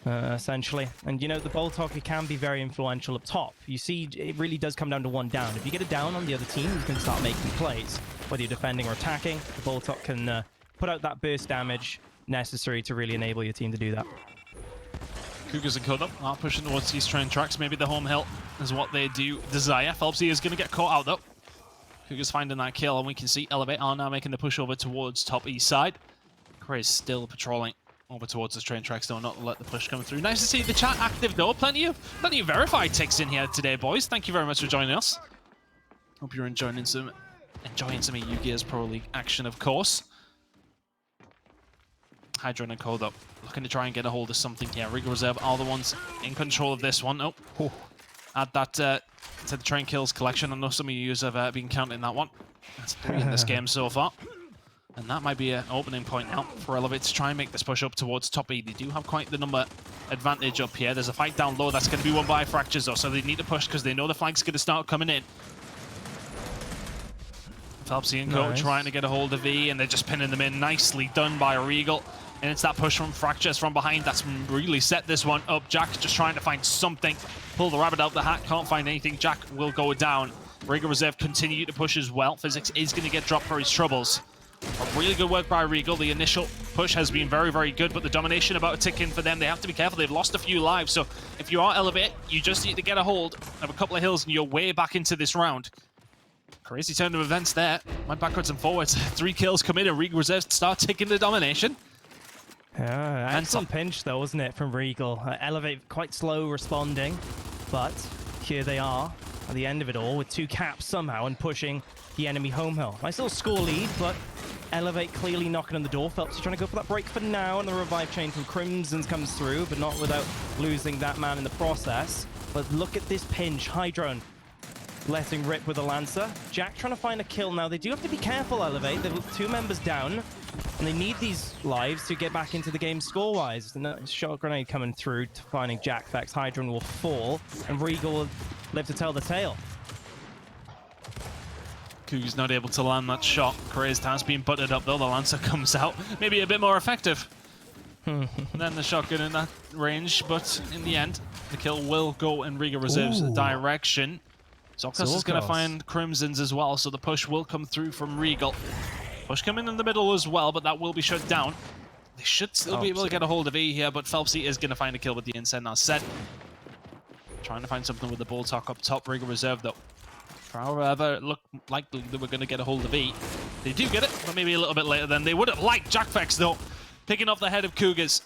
essentially. And you know, the Bolt Hockey can be very influential up top. You see, it really does come down to one down. If you get it down on the other team, you can start making plays. Whether you're defending or attacking, the Bolt Hockey can put out that burst damage necessary to really enable your team to do that. Cougars and Code are pushing towards these train tracks. Maybe the home hill is what they do desire. Phelpsy is going to get caught out though. Cougars finding that kill, and we can see Elevate are now making the push over towards top east side. Craze still patrolling over towards the train tracks though, not to let the push come through. Nice to see the chat active though. Plenty of verified ticks in here today, boys. Thank you very much for joining us. Hope you're enjoying some of Gears Pro League action, of course. Hydra and Code up, looking to try and get a hold of something here. Regal Reserve are the ones in control of this one. Oh, add that to the train kills collection. I know some of you have been counting that one. That's 3 in this game so far. And that might be an opening point now for Elevate to try and make this push up towards top E. They do have quite the number advantage up here. There's a fight down low that's going to be won by Fractures though, so they need to push because they know the flag's going to start coming in. Phelpsy and Co trying to get a hold of E, and they're just pinning them in. Nicely done by Regal. And it's that push from Fractures from behind that's really set this one up. Jack just trying to find something. Pull the rabbit out the hat, can't find anything. Jack will go down. Regal Reserve continue to push as well. Physics is going to get dropped for his troubles. A really good work by Regal. The initial push has been very, very good, but the domination about to tick in for them. They have to be careful. They've lost a few lives, so if you are Elevate, you just need to get a hold of a couple of hills and you're way back into this round. Crazy turn of events there. Went backwards and forwards. 3 kills come in and Regal Reserve start taking the domination. Yeah, excellent pinch though, wasn't it, from Regal? Elevate quite slow responding, but here they are at the end of it all with 2 caps somehow and pushing the enemy home hill. Nice little score lead, but Elevate clearly knocking on the door. Phelps trying to go for that break for now, and the revive chain from Crimson's comes through, but not without losing that man in the process. But look at this pinch. Hydron letting rip with a Lancer. Jack trying to find a kill now. They do have to be careful, Elevate. They've 2 members down, and they need these lives to get back into the game score-wise. The shot grenade coming through to finding Jack Vex. Hydron will fall, and Regal will live to tell the tale. Coog's not able to land that shot. Crazed has been buttered up though. The Lancer comes out. Maybe a bit more effective than the shotgun in that range, but in the end, the kill will go in Regal Reserve's direction. Zocus is going to find Crimson's as well, so the push will come through from Regal. Push coming in the middle as well, but that will be shut down. They should still be able to get a hold of E here, but Phelpsy is going to find a kill with the Incense now set. Trying to find something with the Bull Talk up top. Regal Reserve though, however, look likely that we're going to get a hold of E. They do get it, but maybe a little bit later than they would have liked. Jack Vex though, picking off the head of Cougars.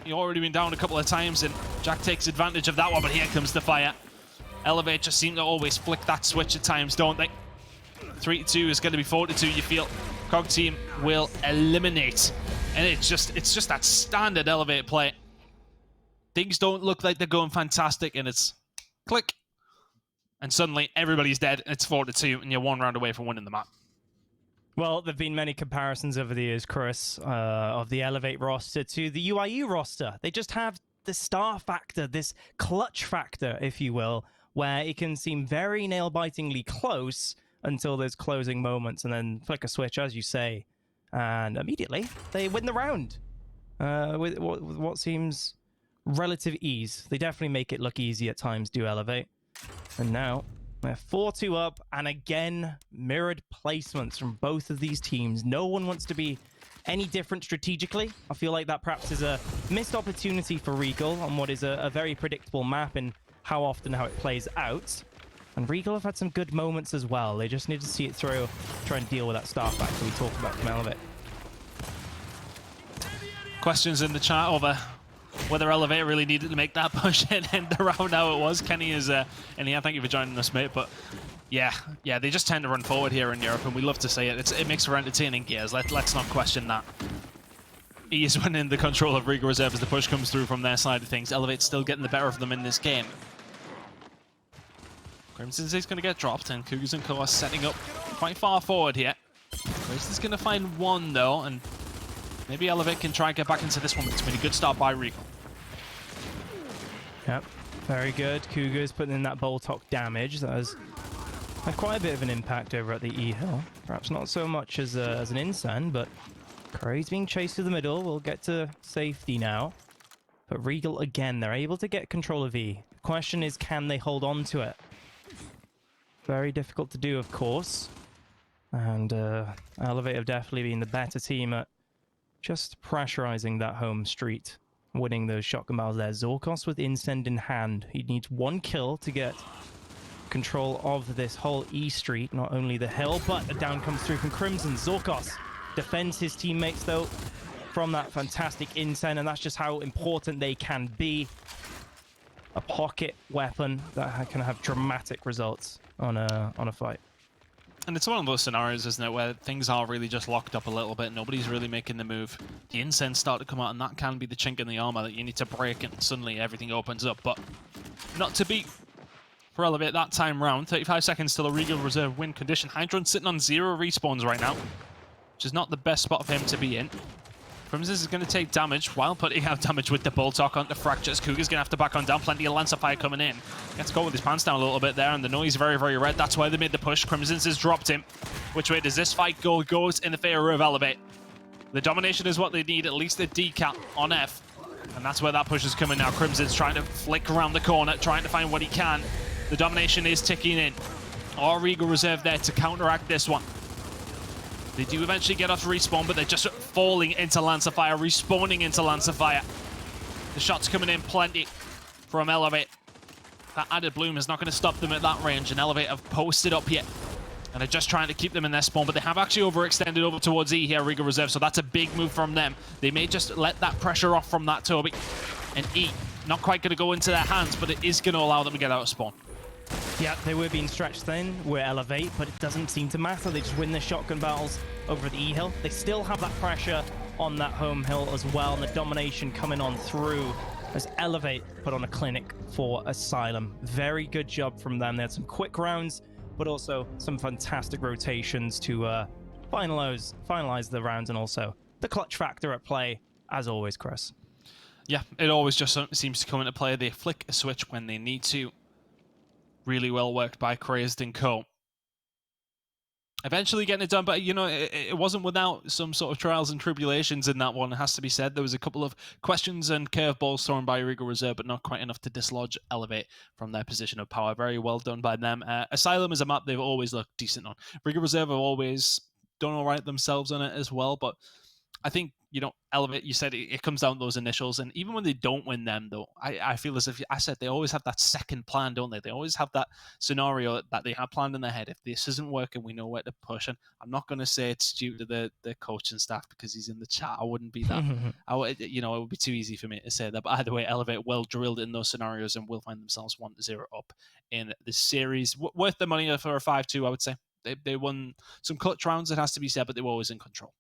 He's already been down a couple of times, and Jack takes advantage of that one, but here comes the fire. Elevate just seem to always flick that switch at times, don't they? 3-2 is going to be 4-2, you feel. Cog team will eliminate. And it's just that standard Elevate play. Things don't look like they're going fantastic, and it's click. And suddenly everybody's dead, and it's 4-2, and you're 1 round away from winning the map. Well, there have been many comparisons over the years, Chris, of the Elevate roster to the UIU roster. They just have the star factor, this clutch factor, if you will, where it can seem very nail-bitingly close until those closing moments, and then flick a switch, as you say, and immediately they win the round with what seems relative ease. They definitely make it look easy at times, do Elevate. And now they're 4-2 up, and again, mirrored placements from both of these teams. No one wants to be any different strategically. I feel like that perhaps is a missed opportunity for Regal on what is a very predictable map and how it plays out. And Regal have had some good moments as well. They just need to see it through, try and deal with that star factor we talked about from Elevate. Questions in the chat over whether Elevate really needed to make that push and end the round how it was. Kenny is in here. Thank you for joining us, mate. But yeah, they just tend to run forward here in Europe, and we love to see it. It makes for entertaining Gears. Let's not question that. He is winning the control of Regal Reserve as the push comes through from their side of things. Elevate's still getting the better of them in this game. Crimson's is going to get dropped, and Cougars and Co are setting up quite far forward here. Crimson's going to find one, though, and maybe Elevate can try and get back into this one, but it's been a good start by Regal. Yep. Very good. Cougar's putting in that Boltok damage. That has had quite a bit of an impact over at the E-Hill. Perhaps not so much as an Insen, but Curry's being chased to the middle. We'll get to safety now. But Regal, again, they're able to get control of E. The question is, can they hold on to it? Very difficult to do, of course. And Elevate have definitely been the better team at just pressurizing that home street, winning those shotgun battles there. Zorkos with Incend in hand. He needs one kill to get control of this whole E Street, not only the hill, but a down comes through from Crimson. Zorkos defends his teammates, though, from that fantastic Incend, and that's just how important they can be. A pocket weapon that can have dramatic results on a fight. And it's one of those scenarios, isn't it, where things are really just locked up a little bit. Nobody's really making the move. The incense start to come out, and that can be the chink in the armor that you need to break, and suddenly everything opens up. But not to beat for Elevate that time round. 35 seconds till a Regal reserve win condition. Hydron's sitting on 0 respawns right now, which is not the best spot for him to be in. Crimson is going to take damage while putting out damage with the Boltok onto Fractures. Cougar's going to have to back on down. Plenty of Lancer Fire coming in. Gets to go with his pants down a little bit there, and the noise very, very red. That's why they made the push. Crimson's has dropped him. Which way does this fight go? Goes in the favor of Elevate. The domination is what they need, at least a decat on F. And that's where that push is coming now. Crimson's trying to flick around the corner, trying to find what he can. The domination is ticking in. Or Regal reserve there to counteract this one. They do eventually get off respawn, but they're just falling into Lancer Fire, respawning into Lancer Fire. The shots coming in plenty from Elevate. That added bloom is not going to stop them at that range, and Elevate have posted up here. And they're just trying to keep them in their spawn, but they have actually overextended over towards E here, Regal Reserve, so that's a big move from them. They may just let that pressure off from that Toby. And E, not quite going to go into their hands, but it is going to allow them to get out of spawn. Yeah, they were being stretched thin. We're Elevate, but it doesn't seem to matter. They just win the shotgun battles over the E-Hill. They still have that pressure on that home hill as well, and the domination coming on through as Elevate put on a clinic for Asylum. Very good job from them. They had some quick rounds, but also some fantastic rotations to finalize the rounds, and also the clutch factor at play, as always, Chris. Yeah, it always just seems to come into play. They flick a switch when they need to. Really well worked by Crazed and Co. Eventually getting it done, but you know, it wasn't without some sort of trials and tribulations in that one, it has to be said. There was a couple of questions and curveballs thrown by Regal Reserve, but not quite enough to dislodge Elevate from their position of power. Very well done by them. Asylum is a map they've always looked decent on. Regal Reserve have always done all right themselves on it as well, but I think, you know, Elevate, you said it comes down to those initials, and even when they don't win them, though, I feel as if, I said, they always have that second plan, don't they? They always have that scenario that they have planned in their head. If this isn't working, we know where to push, and I'm not going to say it's due to the coach and staff because he's in the chat. I wouldn't be that, it would be too ezy for me to say that, but either way, Elevate well drilled in those scenarios and will find themselves 1-0 up in the series. Worth the money for a 5-2, I would say. They won some clutch rounds, it has to be said, but they were always in control.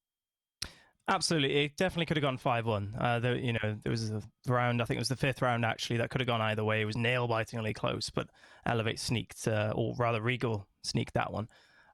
Absolutely, it definitely could have gone 5-1. There was a round, I think it was the 5th round actually, that could have gone either way. It was nail-bitingly close, but Elevate sneaked, or rather Regal sneaked that one.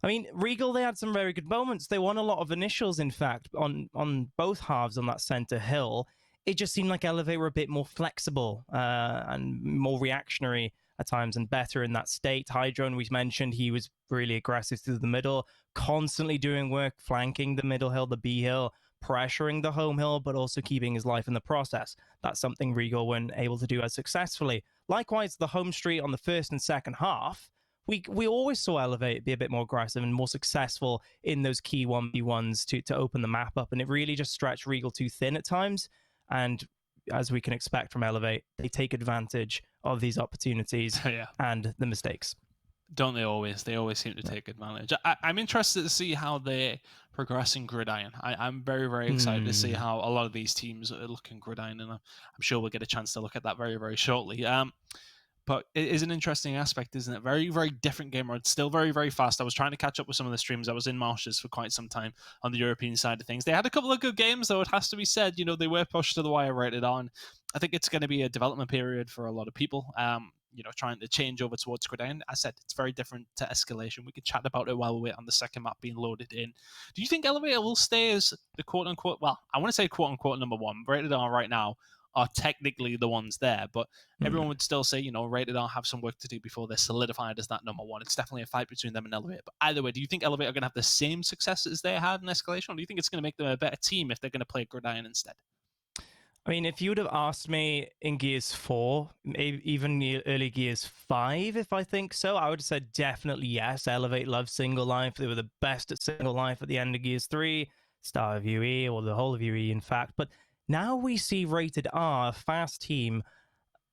I mean, Regal, they had some very good moments. They won a lot of initials, in fact, on both halves on that center hill. It just seemed like Elevate were a bit more flexible and more reactionary at times and better in that state. Hydron, we mentioned, he was really aggressive through the middle, constantly doing work, flanking the middle hill, the B hill, pressuring the home hill, but also keeping his life in the process. That's something Regal weren't able to do as successfully. Likewise, the home street on the first and second half, we always saw Elevate be a bit more aggressive and more successful in those key 1v1s to open the map up, and it really just stretched Regal too thin at times. And as we can expect from Elevate, they take advantage of these opportunities and the mistakes. Don't they always? They always seem to take advantage. I'm interested to see how they progress in Gridiron. I'm very, very excited to see how a lot of these teams are looking Gridiron, and I'm sure we'll get a chance to look at that very, very shortly. But it is an interesting aspect, isn't it? Very, very different game mode. Still very, very fast. I was trying to catch up with some of the streams. I was in Marshes for quite some time on the European side of things. They had a couple of good games, though, it has to be said. You know, they were pushed to the wire rated on. I think it's going to be a development period for a lot of people. Trying to change over towards Gridiron. I said it's very different to Escalation. We can chat about it while we wait on the second map being loaded in. Do you think Elevator will stay as the quote-unquote, well, I want to say quote-unquote number one, rated R right now, are technically the ones there, but everyone would still say, Rated R have some work to do before they're solidified as that number one. It's definitely a fight between them and Elevate. But either way, do you think Elevate are going to have the same success as they had in Escalation, or do you think it's going to make them a better team if they're going to play Gridiron instead? I mean, if you would have asked me in Gears 4, maybe even early Gears 5, if I think so, I would have said definitely yes. Elevate loved single life. They were the best at single life at the end of Gears 3, start of UE, or the whole of UE, in fact. But now we see Rated R, a fast team,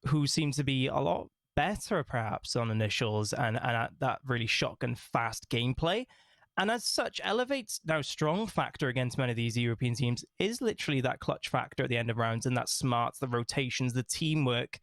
who seem to be a lot better, perhaps, on initials and at that really shotgun fast gameplay. And as such, Elevate's now strong factor against many of these European teams is literally that clutch factor at the end of rounds, and that smarts, the rotations, the teamwork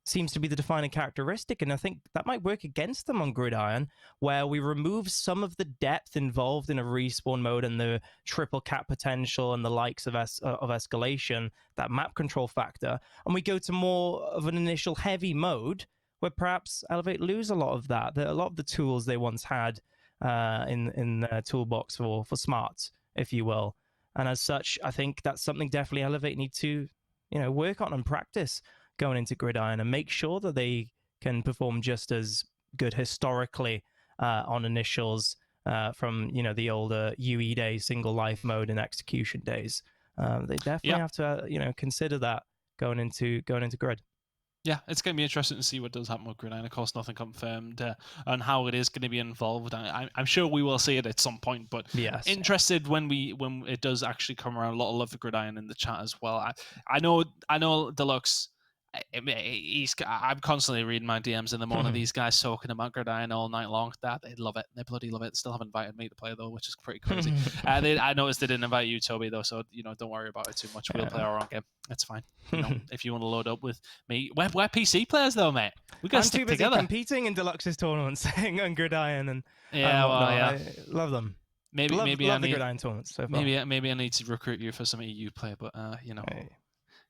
seems to be the defining characteristic. And I think that might work against them on Gridiron, where we remove some of the depth involved in a respawn mode and the triple cap potential and the likes of Escalation, that map control factor, and we go to more of an initial heavy mode where perhaps Elevate lose a lot of that, a lot of the tools they once had in the toolbox for smarts, if you will. And as such, I think that's something definitely Elevate need to, work on and practice going into Gridiron, and make sure that they can perform just as good historically on initials from the older UE days, single life mode and execution days. They definitely have to consider that going into Grid. Yeah, it's going to be interesting to see what does happen with Gridiron. Of course, nothing confirmed on how it is going to be involved. I'm sure we will see it at some point, but yes, interested when it does actually come around. A lot of love for Gridiron in the chat as well. I know Deluxe. I'm constantly reading my DMs in the morning. These guys talking about Gridiron all night long. They love it. They bloody love it. Still haven't invited me to play though, which is pretty crazy. I noticed they didn't invite you, Toby, though, so don't worry about it too much. We'll play our own game. It's fine. If you want to load up with me, we're PC players though, mate. We got to stick together. Competing in Deluxe's tournaments on Gridiron and I love them. Maybe love I the need Gridiron tournaments so far. Maybe I need to recruit you for some EU play, but Hey.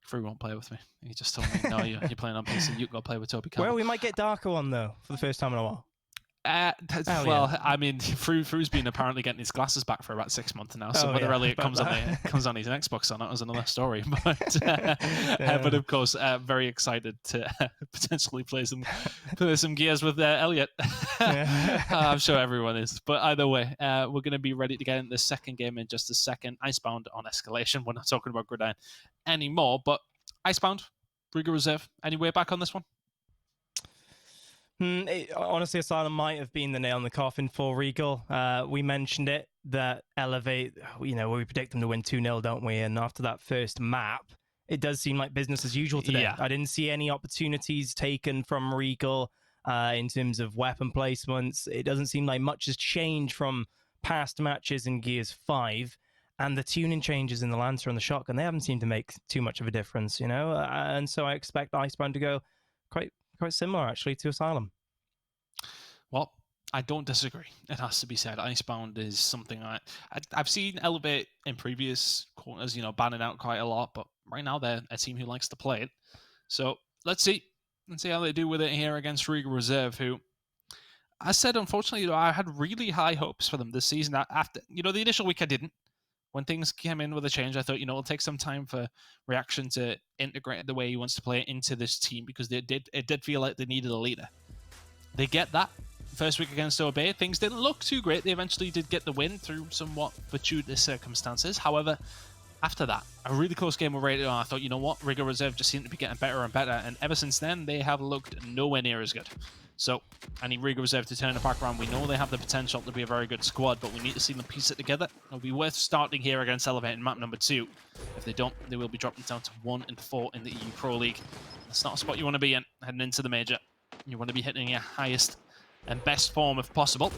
Free won't play with me. He just told me, no, you're playing on PC. You can go play with Toby Campbell. Well, we might get Darko on, though, for the first time in a while. I mean, Fru's been apparently getting his glasses back for about 6 months now. So whether Elliot comes on his Xbox or not is another story. But of course, very excited to potentially play some Gears with Elliot. I'm sure everyone is. But either way, we're going to be ready to get into the second game in just a second. Icebound on Escalation. We're not talking about Gridiron anymore, but Icebound, Regal Reserve. Any way back on this one? Honestly, Asylum might have been the nail in the coffin for Regal. We mentioned it, that Elevate, we predict them to win 2-0, don't we? And after that first map, it does seem like business as usual today. Yeah. I didn't see any opportunities taken from Regal in terms of weapon placements. It doesn't seem like much has changed from past matches in Gears 5. And the tuning changes in the Lancer and the Shotgun, they haven't seemed to make too much of a difference, And so I expect Icebound to go quite similar, actually, to Asylum. Well, I don't disagree. It has to be said. Icebound is something I've seen Elevate in previous quarters, banning out quite a lot, but right now they're a team who likes to play it. So let's see how they do with it here against Regal Reserve, who, I said, unfortunately, I had really high hopes for them this season. After the initial week, I didn't. When things came in with a change, I thought, it'll take some time for Reaction to integrate the way he wants to play it into this team, because it did feel like they needed a leader. They get that. First week against Obey, things didn't look too great. They eventually did get the win through somewhat fortuitous circumstances. However, after that, a really close game with Rated R, I thought, Regal Reserve just seemed to be getting better and better, and ever since then, they have looked nowhere near as good. So, I need Regal Reserve to turn it back around. We know they have the potential to be a very good squad, but we need to see them piece it together. It'll be worth starting here against Elevate in map number 2. If they don't, they will be dropping down to 1 and 4 in the EU Pro League. That's not a spot you want to be in heading into the major. You want to be hitting your highest and best form if possible.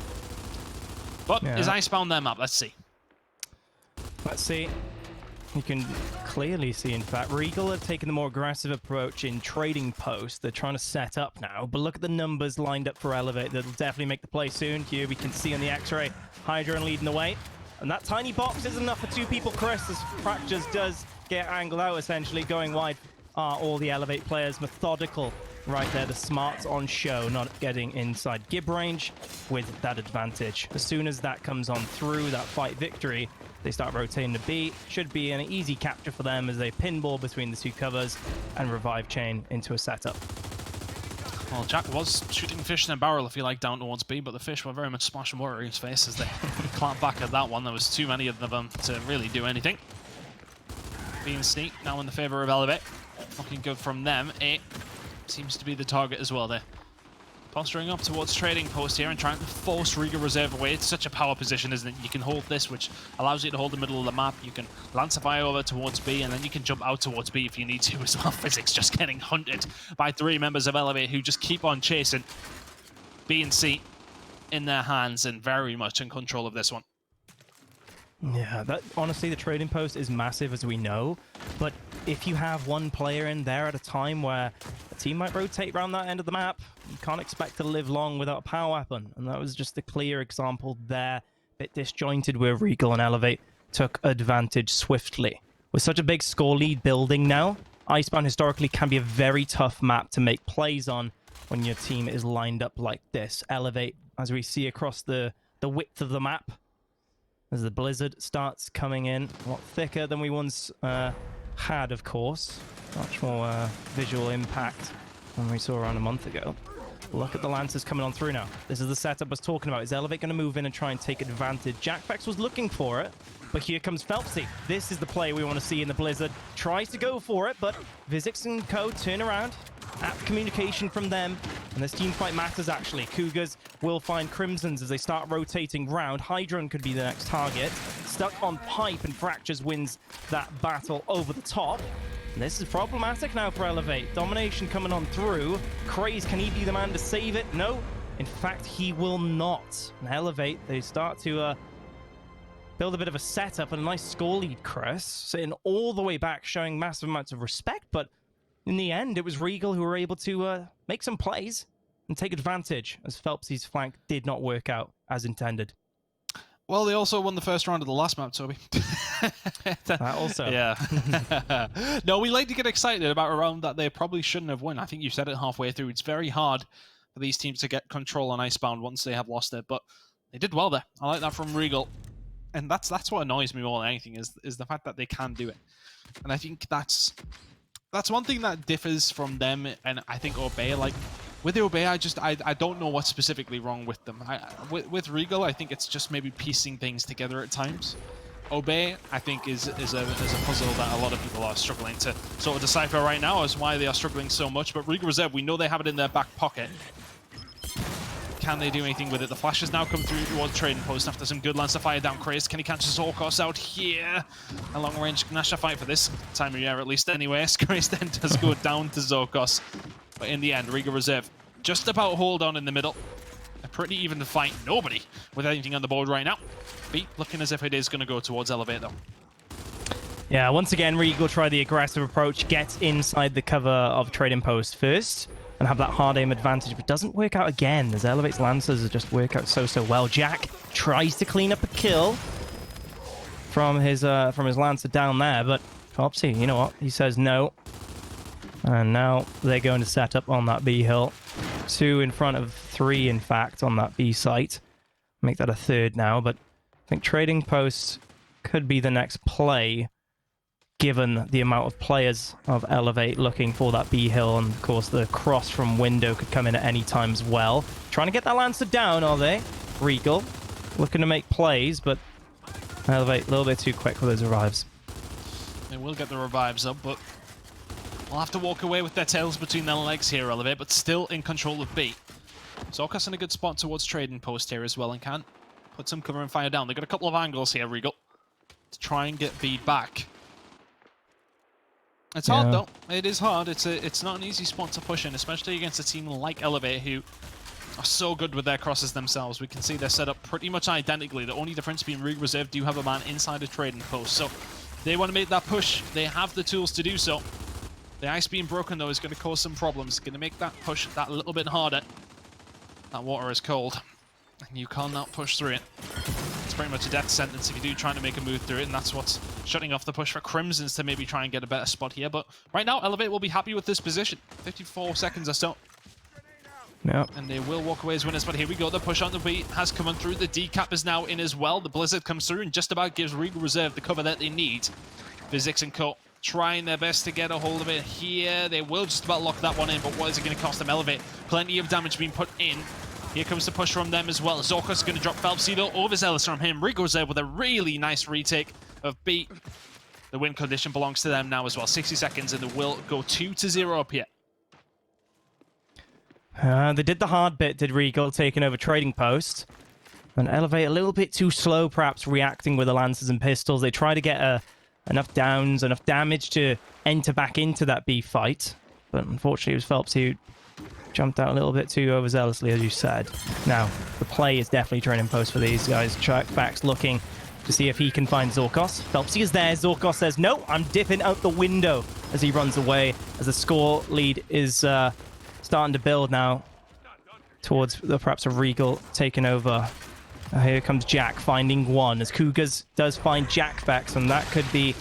But is Icebound their map? Let's see. Let's see. You can clearly see, in fact, Regal have taken the more aggressive approach in trading post. They're trying to set up now, but look at the numbers lined up for Elevate. That'll definitely make the play soon. Here we can see on the X-ray, Hydra leading the way. And that tiny box is enough for 2 people. Chris, as Fractures does get angled out, essentially. Going wide are all the Elevate players. Methodical right there. The smarts on show, not getting inside Gib range with that advantage. As soon as that comes on through, that fight victory, They start rotating the B. Should be an easy capture for them as they pinball between the two covers and revive chain into a setup. Well, Jack was shooting fish in a barrel, if you like, down towards B, but the fish were very much splashing water in his face as they clamped back at that one. There was too many of them to really do anything. B and C now in the favor of Elevate. Looking good from them. A seems to be the target as well there. Posturing up towards trading post here and trying to force Regal Reserve away. It's such a power position, isn't it? You can hold this, which allows you to hold the middle of the map. You can Lancify over towards B, and then you can jump out towards B if you need to as well. Physics just getting hunted by 3 members of Elevate who just keep on chasing. B and C in their hands and very much in control of this one. Yeah, that honestly, the trading post is massive, as we know. But if you have one player in there at a time where a team might rotate around that end of the map, you can't expect to live long without a power weapon. And that was just a clear example there, a bit disjointed, where Regal and Elevate took advantage swiftly. With such a big score lead building now, Icebound historically can be a very tough map to make plays on when your team is lined up like this. Elevate, as we see across the width of the map, as the blizzard starts coming in, a lot thicker than we once had, of course. Much more visual impact than we saw around a month ago. Look at the Lancers coming on through now. This is the setup I was talking about. Is Elevate going to move in and try and take advantage? Jackfax was looking for it, but here comes Phelpsy. This is the play we want to see in the blizzard. Tries to go for it, but Vizix and co turn around. Apt communication from them, and this team fight matters actually. Cougars will find Crimsons as they start rotating round. Hydron could be the next target. Stuck on pipe, and Fractures wins that battle over the top. And this is problematic now for Elevate. Domination coming on through. Craze, can he be the man to save it? No, in fact he will not. And Elevate, they start to build a bit of a setup and a nice score lead, Chris. Sitting all the way back, showing massive amounts of respect, but in the end, it was Regal who were able to make some plays and take advantage, as Phelpsy's flank did not work out as intended. Well, they also won the first round of the last map, Toby. That also. Yeah. No, we like to get excited about a round that they probably shouldn't have won. I think you said it halfway through. It's very hard for these teams to get control on Icebound once they have lost it, but they did well there. I like that from Regal. And that's what annoys me more than anything, is the fact that they can do it. And I think that's one thing that differs from them, and I think Obey, like, with the Obey, I don't know what's specifically wrong with them. With Regal, I think it's just maybe piecing things together at times. Obey, I think, is a puzzle that a lot of people are struggling to sort of decipher right now as why they are struggling so much. But Regal Reserve, we know they have it in their back pocket. Can they do anything with it? The flashes now come through towards trading post after some good Lancer fire down Craze. Can he catch Zorkos out here? A long range Gnasher fight for this time of year, at least anyway. Craze then does go down to Zorkos. But in the end, Regal Reserve just about hold on in the middle. A pretty even fight. Nobody with anything on the board right now. B looking as if it is going to go towards Elevate though. Yeah, once again, Regal try the aggressive approach, gets inside the cover of trading post first, and have that hard aim advantage, but doesn't work out again, as Elevate's Lancers just work out so well. Jack tries to clean up a kill from his Lancer down there, but Phelpsy, you know what? He says no. And now they're going to set up on that B hill. 2 in front of 3, in fact, on that B site. Make that a 3rd now, but I think trading post could be the next play, given the amount of players of Elevate looking for that B hill, and of course the cross from window could come in at any time as well. Trying to get that Lancer down, are they? Regal looking to make plays, but Elevate a little bit too quick with those revives. They will get the revives up, but they'll have to walk away with their tails between their legs here, Elevate, but still in control of B. Zorkos in a good spot towards trading post here as well, and can put some cover and fire down. They've got a couple of angles here, Regal, to try and get B back. It's hard though. It is hard. It's not an easy spot to push in, especially against a team like Elevate, who are so good with their crosses themselves. We can see they're set up pretty much identically. The only difference being Regal Reserve do have a man inside a trading post, so they want to make that push. They have the tools to do so. The ice being broken though is going to cause some problems. Going to make that push that little bit harder. That water is cold, and you cannot push through it. It's pretty much a death sentence if you do trying to make a move through it, and that's what's shutting off the push for Crimsons to maybe try and get a better spot here. But right now, Elevate will be happy with this position. 54 seconds or so. Yep. And they will walk away as winners, but here we go. The push on the beat has come on through. The decap is now in as well. The blizzard comes through and just about gives Regal Reserve the cover that they need. Physics and Co trying their best to get a hold of it here. They will just about lock that one in, but what is it going to cost them? Elevate. Plenty of damage being put in. Here comes the push from them as well. Zorkos is going to drop Phelpsy though. Overzealous from him. Regal Reserve with a really nice retake of B. The win condition belongs to them now as well. 60 seconds and they will go 2-0 up here. They did the hard bit, did Regal, taking over trading post. And Elevate a little bit too slow, perhaps reacting with the Lancers and Pistols. They try to get enough downs, enough damage to enter back into that B fight. But unfortunately, it was Phelps who jumped out a little bit too overzealously, as you said. Now, the play is definitely trading post for these guys. Trackbacks looking to see if he can find Zorkos. Phelpsy is there. Zorkos says, no, I'm dipping out the window as he runs away, as the score lead is starting to build now towards perhaps a Regal taking over. Here comes Jack finding one as Cougars does find Jackfax, and that could be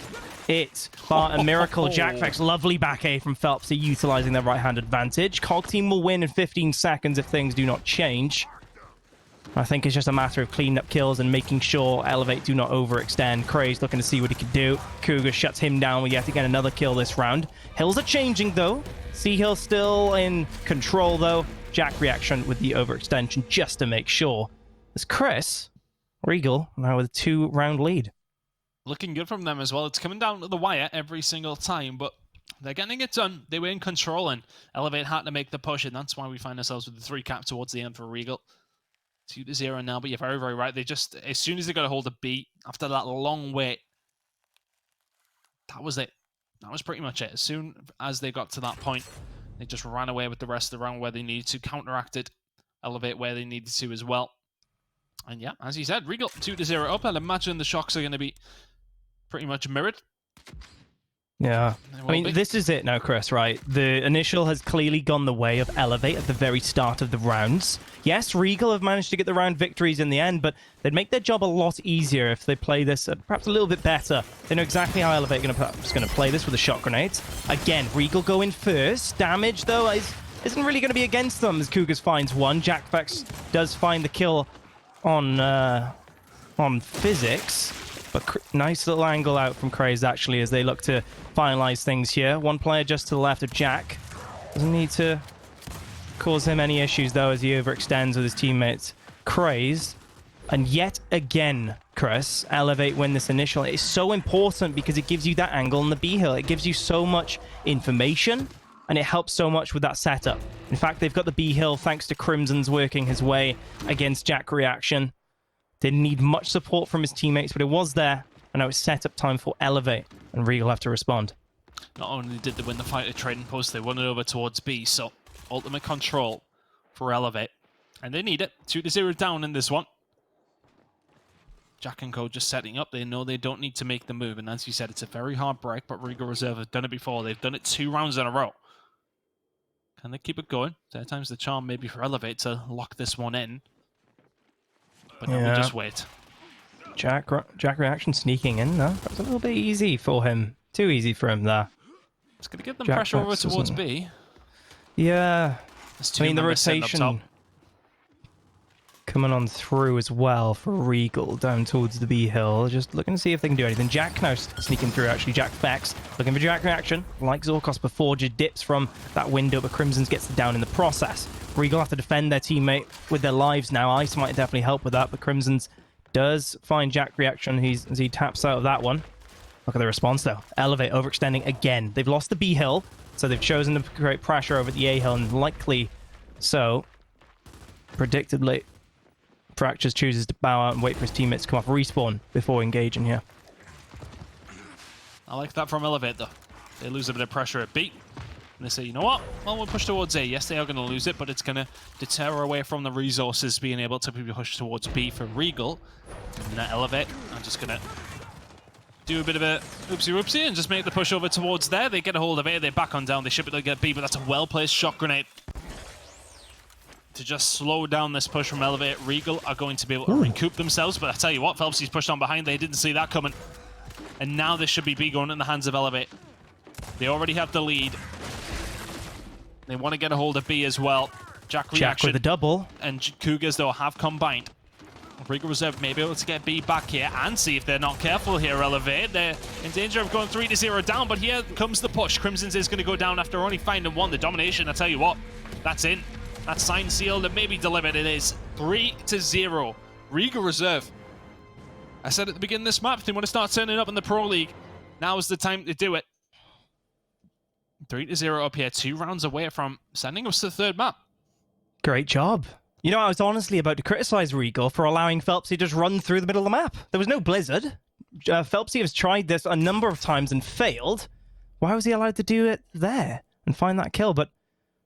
it. But a miracle. Jackfax, lovely back A from Phelpsy, utilizing their right-hand advantage. Cog team will win in 15 seconds if things do not change. I think it's just a matter of cleaning up kills and making sure Elevate do not overextend. Craze looking to see what he can do. Cougar shuts him down with yet again another kill this round. Hills are changing though. Sea Hill still in control though. Jack reaction with the overextension just to make sure. As Chris, Regal now with a 2-round lead. Looking good from them as well. It's coming down to the wire every single time, but they're getting it done. They were in control and Elevate had to make the push, and that's why we find ourselves with the 3 cap towards the end for Regal. 2-0 now, but you're very, very right. They just, as soon as they got a hold of B, after that long wait, that was it. That was pretty much it. As soon as they got to that point, they just ran away with the rest of the round where they needed to, counteracted, Elevate where they needed to as well. And yeah, as you said, Regal 2-0 up. I'd imagine the shocks are going to be pretty much mirrored. Yeah. I mean, this is it now, Chris, right? The initial has clearly gone the way of Elevate at the very start of the rounds. Yes, Regal have managed to get the round victories in the end, but they'd make their job a lot easier if they play this perhaps a little bit better. They know exactly how Elevate is going to play this with the shot grenades. Again, Regal going first. Damage, though, isn't really going to be against them as Cougars finds one. Jackfax does find the kill on Physics. But nice little angle out from Craze, actually, as they look to finalize things here. One player just to the left of Jack. Doesn't need to cause him any issues, though, as he overextends with his teammates. Craze. And yet again, Chris, Elevate win this initial. It's so important because it gives you that angle on the B hill. It gives you so much information, and it helps so much with that setup. In fact, they've got the B hill thanks to Crimson's working his way against Jack reaction. Didn't need much support from his teammates, but it was there. And now it's setup time for Elevate, and Regal have to respond. Not only did they win the fight at trading post, they won it over towards B, so ultimate control for Elevate. And they need it. 2-0 down in this one. Jack and Co just setting up. They know they don't need to make the move, and as you said, it's a very hard break, but Regal Reserve have done it before. They've done it 2 rounds in a row. Can they keep it going? Third time's the charm maybe for Elevate to lock this one in. But now we just wait. Jack reaction sneaking in, though. That's a little bit easy for him. Too easy for him there. It's going to give them pressure over towards B. Yeah. I mean, the rotation coming on through as well for Regal down towards the B hill. Just looking to see if they can do anything. Jack now sneaking through, actually. Jack Fax looking for Jack reaction. Like Zorkos before, just dips from that window, but Crimson's gets down in the process. Regal have to defend their teammate with their lives now. Ice might definitely help with that, but Crimson's does find Jack reaction as he taps out of that one. Look at the response, though. Elevate overextending again. They've lost the B hill, so they've chosen to create pressure over the A hill, and likely so, predictably, Fractures chooses to bow out and wait for his teammates to come off respawn before engaging here. I like that from Elevate, though. They lose a bit of pressure at B. And they say, you know what? Well, we'll push towards A. Yes, they are going to lose it, but it's going to deter away from the resources being able to be pushed towards B for Regal. And that Elevate, I'm just going to do a bit of a oopsie-whoopsie and just make the push over towards there. They get a hold of A, they back on down, they should be able to get B, but that's a well-placed shot grenade to just slow down this push from Elevate. Regal are going to be able to recoup themselves, but I tell you what, Phelpsy's pushed on behind. They didn't see that coming. And now this should be B going in the hands of Elevate. They already have the lead. They want to get a hold of B as well. Jack Jack reaction. with a double. And Cougars, though, have combined. Regal Reserve may be able to get B back here and see if they're not careful here, Elevate. They're in danger of going 3-0 down, but here comes the push. Crimson's is going to go down after only finding one. The domination, I tell you what, that's in. That's signed, sealed, and maybe delivered. It is 3-0. Regal Reserve. I said at the beginning of this map, they want to start turning up in the Pro League. Now is the time to do it. 3-0 up here, 2 rounds away from sending us to the third map. Great job. You know, I was honestly about to criticize Regal for allowing Phelpsy to just run through the middle of the map. There was no blizzard. Phelpsy has tried this a number of times and failed. Why was he allowed to do it there and find that kill? But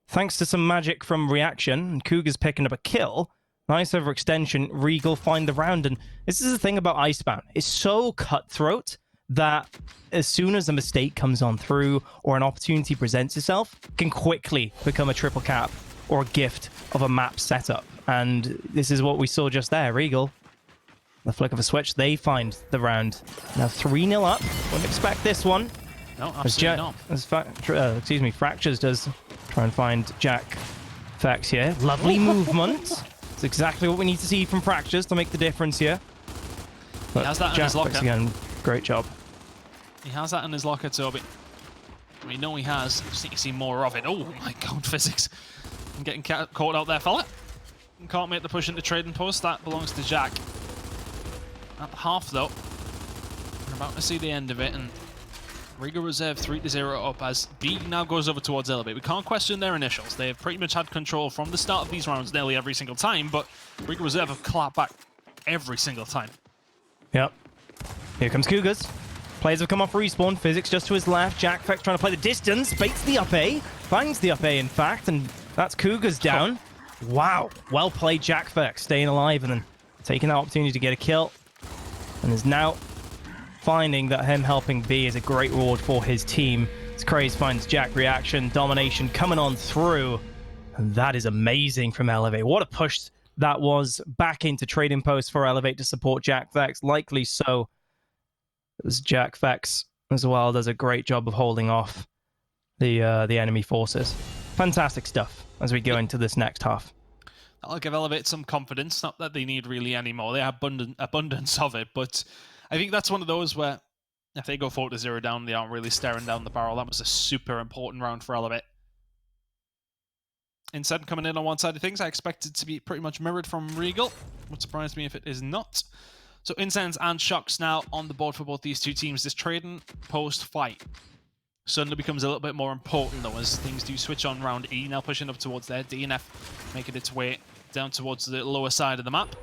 thanks to some magic from reaction, and Cougars picking up a kill, nice overextension, Regal find the round. And this is the thing about Icebound. It's so cutthroat that as soon as a mistake comes on through or an opportunity presents itself, it can quickly become a triple cap or a gift of a map setup. And this is what we saw just there. Regal, the flick of a switch, they find the round. Now 3-0 up. Wouldn't expect this one. No, absolutely not. As Fractures does try and find Jack Fex here. Lovely movement. It's exactly what we need to see from Fractures to make the difference here. But He has that in Jack his locker. Fex again, great job. He has that in his locker, Toby. We know he has. Just need to see more of it. Oh my god, physics. I'm getting caught out there, fella. Can't make the push into trading post. That belongs to Jack. At half, though. We're about to see the end of it, and Regal Reserve 3-0 up as B now goes over towards Elevate. We can't question their initials. They have pretty much had control from the start of these rounds nearly every single time, but Regal Reserve have clapped back every single time. Yep. Here comes Cougars. Players have come off respawn. Physics just to his left. Jack Fex trying to play the distance. Baits the up A. Finds the up A, in fact, and that's Cougars down. Wow. Well played, Jack Fex, staying alive and then taking that opportunity to get a kill. And is now finding that him helping B is a great reward for his team. As Craze finds Jack reaction, domination coming on through. And that is amazing from Elevate. What a push that was back into trading post for Elevate to support Jack Fex. Likely so. As Jack Fex as well does a great job of holding off the enemy forces. Fantastic stuff as we go into this next half. That'll give Elevate some confidence. Not that they need really any more. They have abundance of it, but I think that's one of those where if they go 4-0 down, they aren't really staring down the barrel. That was a super important round for Elevate. Instead, coming in on one side of things, I expected to be pretty much mirrored from Regal. Would surprise me if it is not. So Incense and Shocks now on the board for both these two teams. This trading post fight suddenly becomes a little bit more important though as things do switch on round E. Now pushing up towards there. DNF making its way down towards the lower side of the map.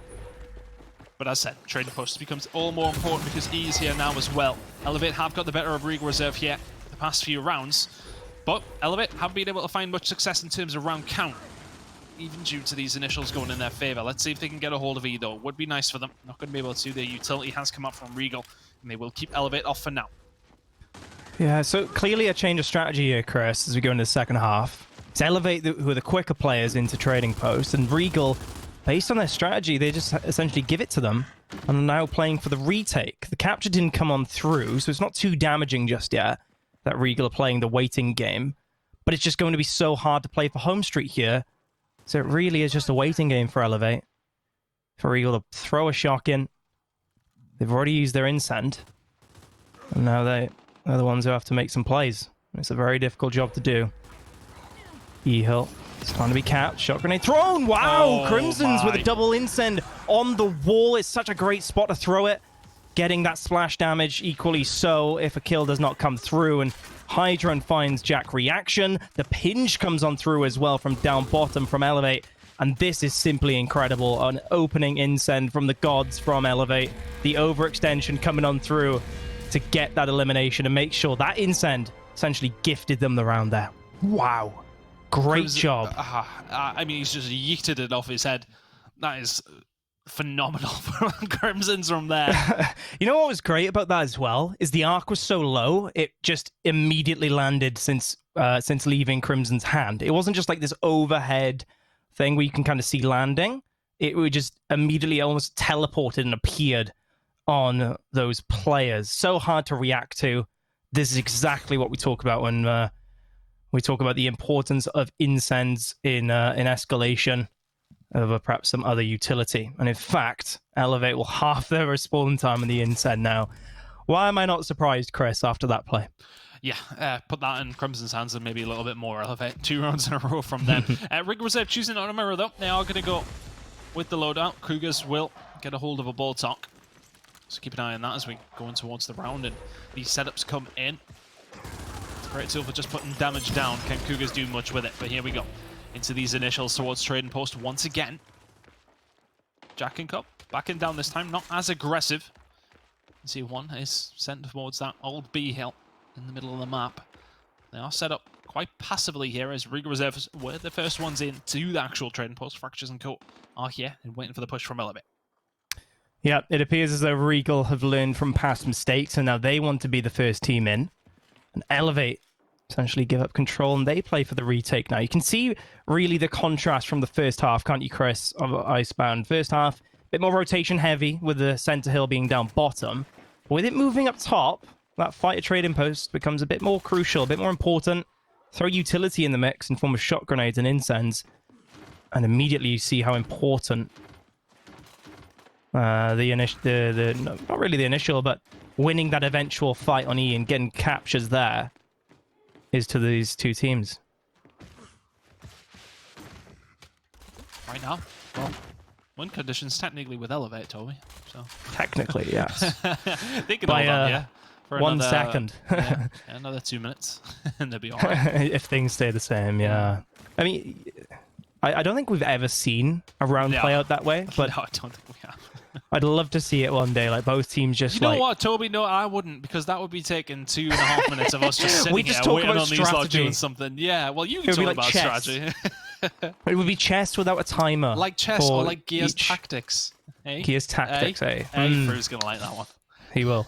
But as I said, trading post becomes all more important because E is here now as well. Elevate have got the better of Regal Reserve here the past few rounds. But Elevate haven't been able to find much success in terms of round count, even due to these initials going in their favor. Let's see if they can get a hold of E, though. Would be nice for them. Not going to be able to. Their utility has come up from Regal, and they will keep Elevate off for now. Yeah, so clearly a change of strategy here, Chris, as we go into the second half. It's Elevate who are the quicker players into trading post, and Regal, based on their strategy, they just essentially give it to them, and are now playing for the retake. The capture didn't come on through, so it's not too damaging just yet that Regal are playing the waiting game, but it's just going to be so hard to play for home street here. So it really is just a waiting game for Elevate. For Regal to throw a shock in. They've already used their incend. And now they're the ones who have to make some plays. It's a very difficult job to do. E-Hill. It's trying to be capped. Shot grenade thrown! Wow! Crimson's with a double incend on the wall. It's such a great spot to throw it. Getting that splash damage equally so if a kill does not come through. And Hydron finds Jack reaction. The pinch comes on through as well from down bottom from Elevate. And this is simply incredible. An opening incend from the gods from Elevate. The overextension coming on through to get that elimination and make sure that incend essentially gifted them the round there. Wow. Great job. I mean, he's just yeeted it off his head. That is phenomenal for Crimson's from there. You know what was great about that as well is the arc was so low it just immediately landed since leaving Crimson's hand. It wasn't just like this overhead thing where you can kind of see landing. It would just immediately almost teleported and appeared on those players. So hard to react to. This is exactly what we talk about when we talk about the importance of incens in escalation over perhaps some other utility. And in fact, Elevate will half their respawn time in the incen now. Why am I not surprised, Chris, after that play? Yeah, put that in Crimson's hands and maybe a little bit more. Elevate 2 rounds in a row from them. Regal Reserve choosing not a mirror, though. They are going to go with the loadout. Cougars will get a hold of a ball talk. So keep an eye on that as we go in towards the round and these setups come in. Great tool for just putting damage down. Can Cougars do much with it? But here we go. Into these initials towards trading post once again. Jack and Cup backing down this time, not as aggressive. You see one is sent towards that old B hill in the middle of the map. They are set up quite passively here as Regal Reserves were the first ones in to the actual trading post. Fractures and Co are here and waiting for the push from Elevate. Yeah, it appears as though Regal have learned from past mistakes and now they want to be the first team in. And Elevate essentially give up control and they play for the retake now. You can see really the contrast from the first half, can't you, Chris, of Icebound? First half, a bit more rotation heavy with the center hill being down bottom. But with it moving up top, that fighter trading post becomes a bit more crucial, a bit more important. Throw utility in the mix in form of shot grenades and incens. And immediately you see how important not really the initial, but winning that eventual fight on E and getting captures there is to these two teams. Right now, well, win conditions technically with Elevate, Toby. So technically, yes. They can by hold on, yeah. For 1 another, second. Yeah, another 2 minutes, and they'll be all right. If things stay the same, yeah. I mean, I don't think we've ever seen a round play out that way, but no, I don't think we have. I'd love to see it one day, like both teams just You know what, Toby? No, I wouldn't, because that would be taking 2.5 minutes of us just sitting here waiting on these lot doing something. Yeah, well, you can talk about strategy. It would be chess without a timer. Like chess or like Gears Tactics. Eh? Gears Tactics, eh? Fru's going to like that one. He will.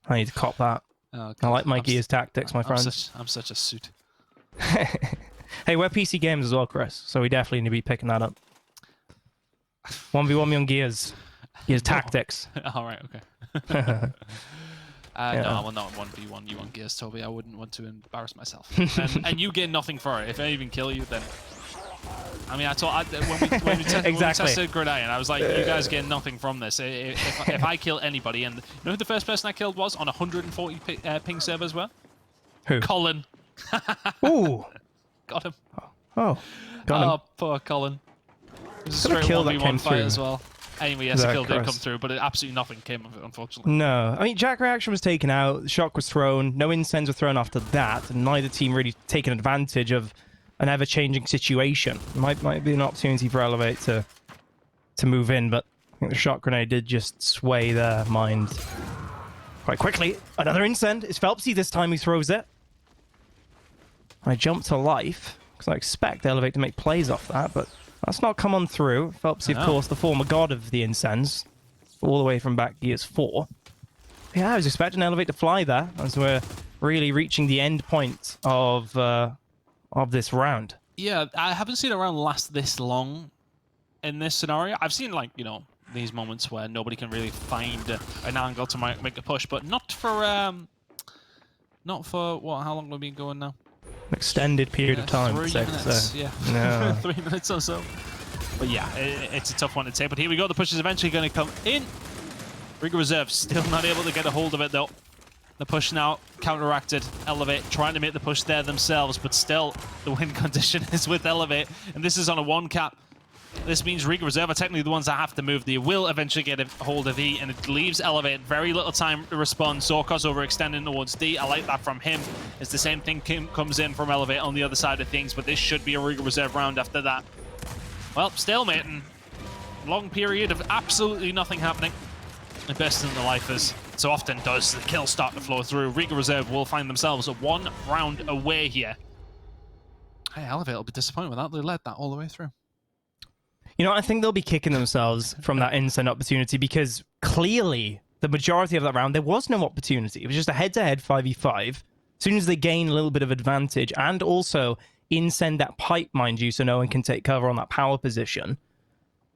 I need to cop that. Oh, I like my Gears Tactics, my friends. I'm such a suit. Hey, we're PC games as well, Chris, so we definitely need to be picking that up. 1v1 me on Gears. Gears Tactics. All right, okay. Yeah. No, I will not 1v1 you on Gears, Toby. I wouldn't want to embarrass myself. And you gain nothing for it. If I even kill you, then... I mean, when we tested Gridiron, I was like, you guys gain nothing from this. If I kill anybody, and you know who the first person I killed was on 140 ping server as well? Who? Colin. Ooh. Got him. Oh, got him. Oh, poor Colin. It was a straight kill 1v1 fight as well. Anyway, yes, a kill did Chris? come through, but absolutely nothing came of it, unfortunately. No. I mean, Jack Reaction was taken out, the shock was thrown, no incens were thrown after that, and neither team really taken advantage of an ever-changing situation. Might be an opportunity for Elevate to move in, but I think the shot grenade did just sway their mind quite quickly. Another incend. It's Phelpsy this time who throws it. I jump to life, because I expect Elevate to make plays off that, but that's not come on through. Phelpsy, of course, the former god of the incens, all the way from back Gears 4. Yeah, I was expecting Elevate to fly there, as we're really reaching the end point of this round. Yeah, I haven't seen a round last this long in this scenario. I've seen, like, you know, these moments where nobody can really find an angle to make a push, but not for what? How long have we been going now? An extended period of time. 3 minutes. So. Yeah, no. 3 minutes or so. But yeah, it's a tough one to take. But here we go. The push is eventually going to come in. Regal Reserve still not able to get a hold of it though. The push now counteracted. Elevate trying to make the push there themselves, but still the win condition is with Elevate, and this is on a 1 cap. This means Regal Reserve are technically the ones that have to move. They will eventually get a hold of E, and it leaves Elevate very little time to respond. Zorkos overextending towards D. I like that from him. It's the same thing comes in from Elevate on the other side of things, but this should be a Regal Reserve round after that. Well, stalemate and long period of absolutely nothing happening. The best in the lifers. So often does the kills start to flow through. Regal Reserve will find themselves 1 round away here. Hey, Elevate will be disappointed with that. They led that all the way through. You know, I think they'll be kicking themselves from that instant opportunity because clearly the majority of that round, there was no opportunity. It was just a head-to-head 5v5. As soon as they gain a little bit of advantage and also insend that pipe, mind you, so no one can take cover on that power position,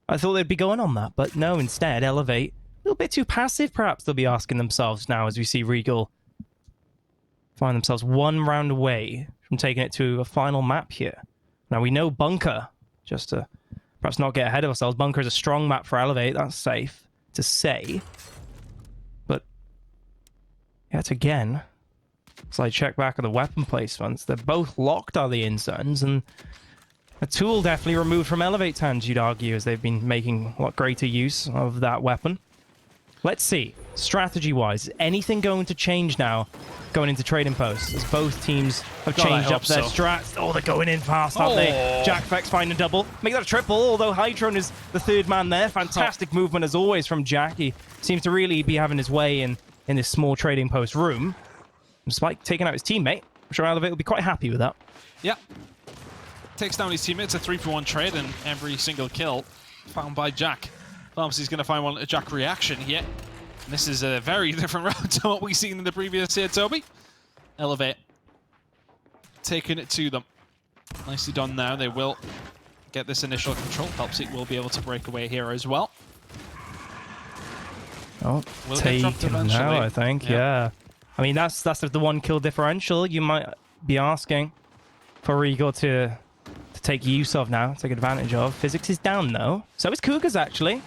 I thought they'd be going on that. But no, instead, Elevate, a little bit too passive, perhaps they'll be asking themselves now as we see Regal find themselves 1 round away from taking it to a final map here. Now we know Bunker, just to perhaps not get ahead of ourselves, Bunker is a strong map for Elevate, that's safe to say. But yet again, as I check back at the weapon placements, they're both locked, are the Incerns, and a tool definitely removed from Elevate's hands, you'd argue, as they've been making a lot greater use of that weapon. Let's see, strategy-wise, is anything going to change now going into trading posts, as both teams have changed up their strats? Oh, they're going in fast, aren't they? Jack Vex find a double. Make that a triple, although Hydron is the third man there. Fantastic movement, as always, from Jack. He seems to really be having his way in this small trading post room. Despite taking out his teammate, I'm sure Elevate will be quite happy with that. Yeah. Takes down his teammate. It's a 3-for-1 trade, and every single kill found by Jack. Obviously, he's going to find one a Jack reaction here. And this is a very different route to what we've seen in the previous here, Toby. Elevate. Taking it to them. Nicely done now. They will get this initial control. Phelpsy will be able to break away here as well. Oh, taken now, I think, yeah. I mean, that's the one kill differential you might be asking for Regal to take use of now, take advantage of. Physics is down, though. So is Cougars, actually.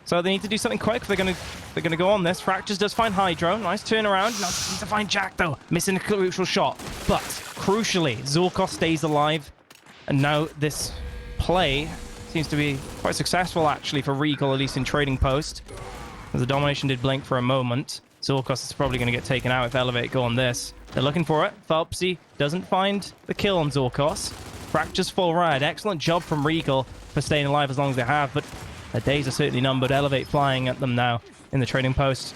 So they need to do something quick. They're gonna go on this. Fractures does find Hydro. Nice turnaround. Now need to find Jack though. Missing a crucial shot. But crucially, Zorkos stays alive. And now this play seems to be quite successful actually for Regal, at least in trading post. As the domination did blink for a moment. Zorkos is probably going to get taken out if Elevate go on this. They're looking for it. Phelpsy doesn't find the kill on Zorkos. Fractures full ride. Excellent job from Regal for staying alive as long as they have, but their days are certainly numbered. Elevate flying at them now in the trading post.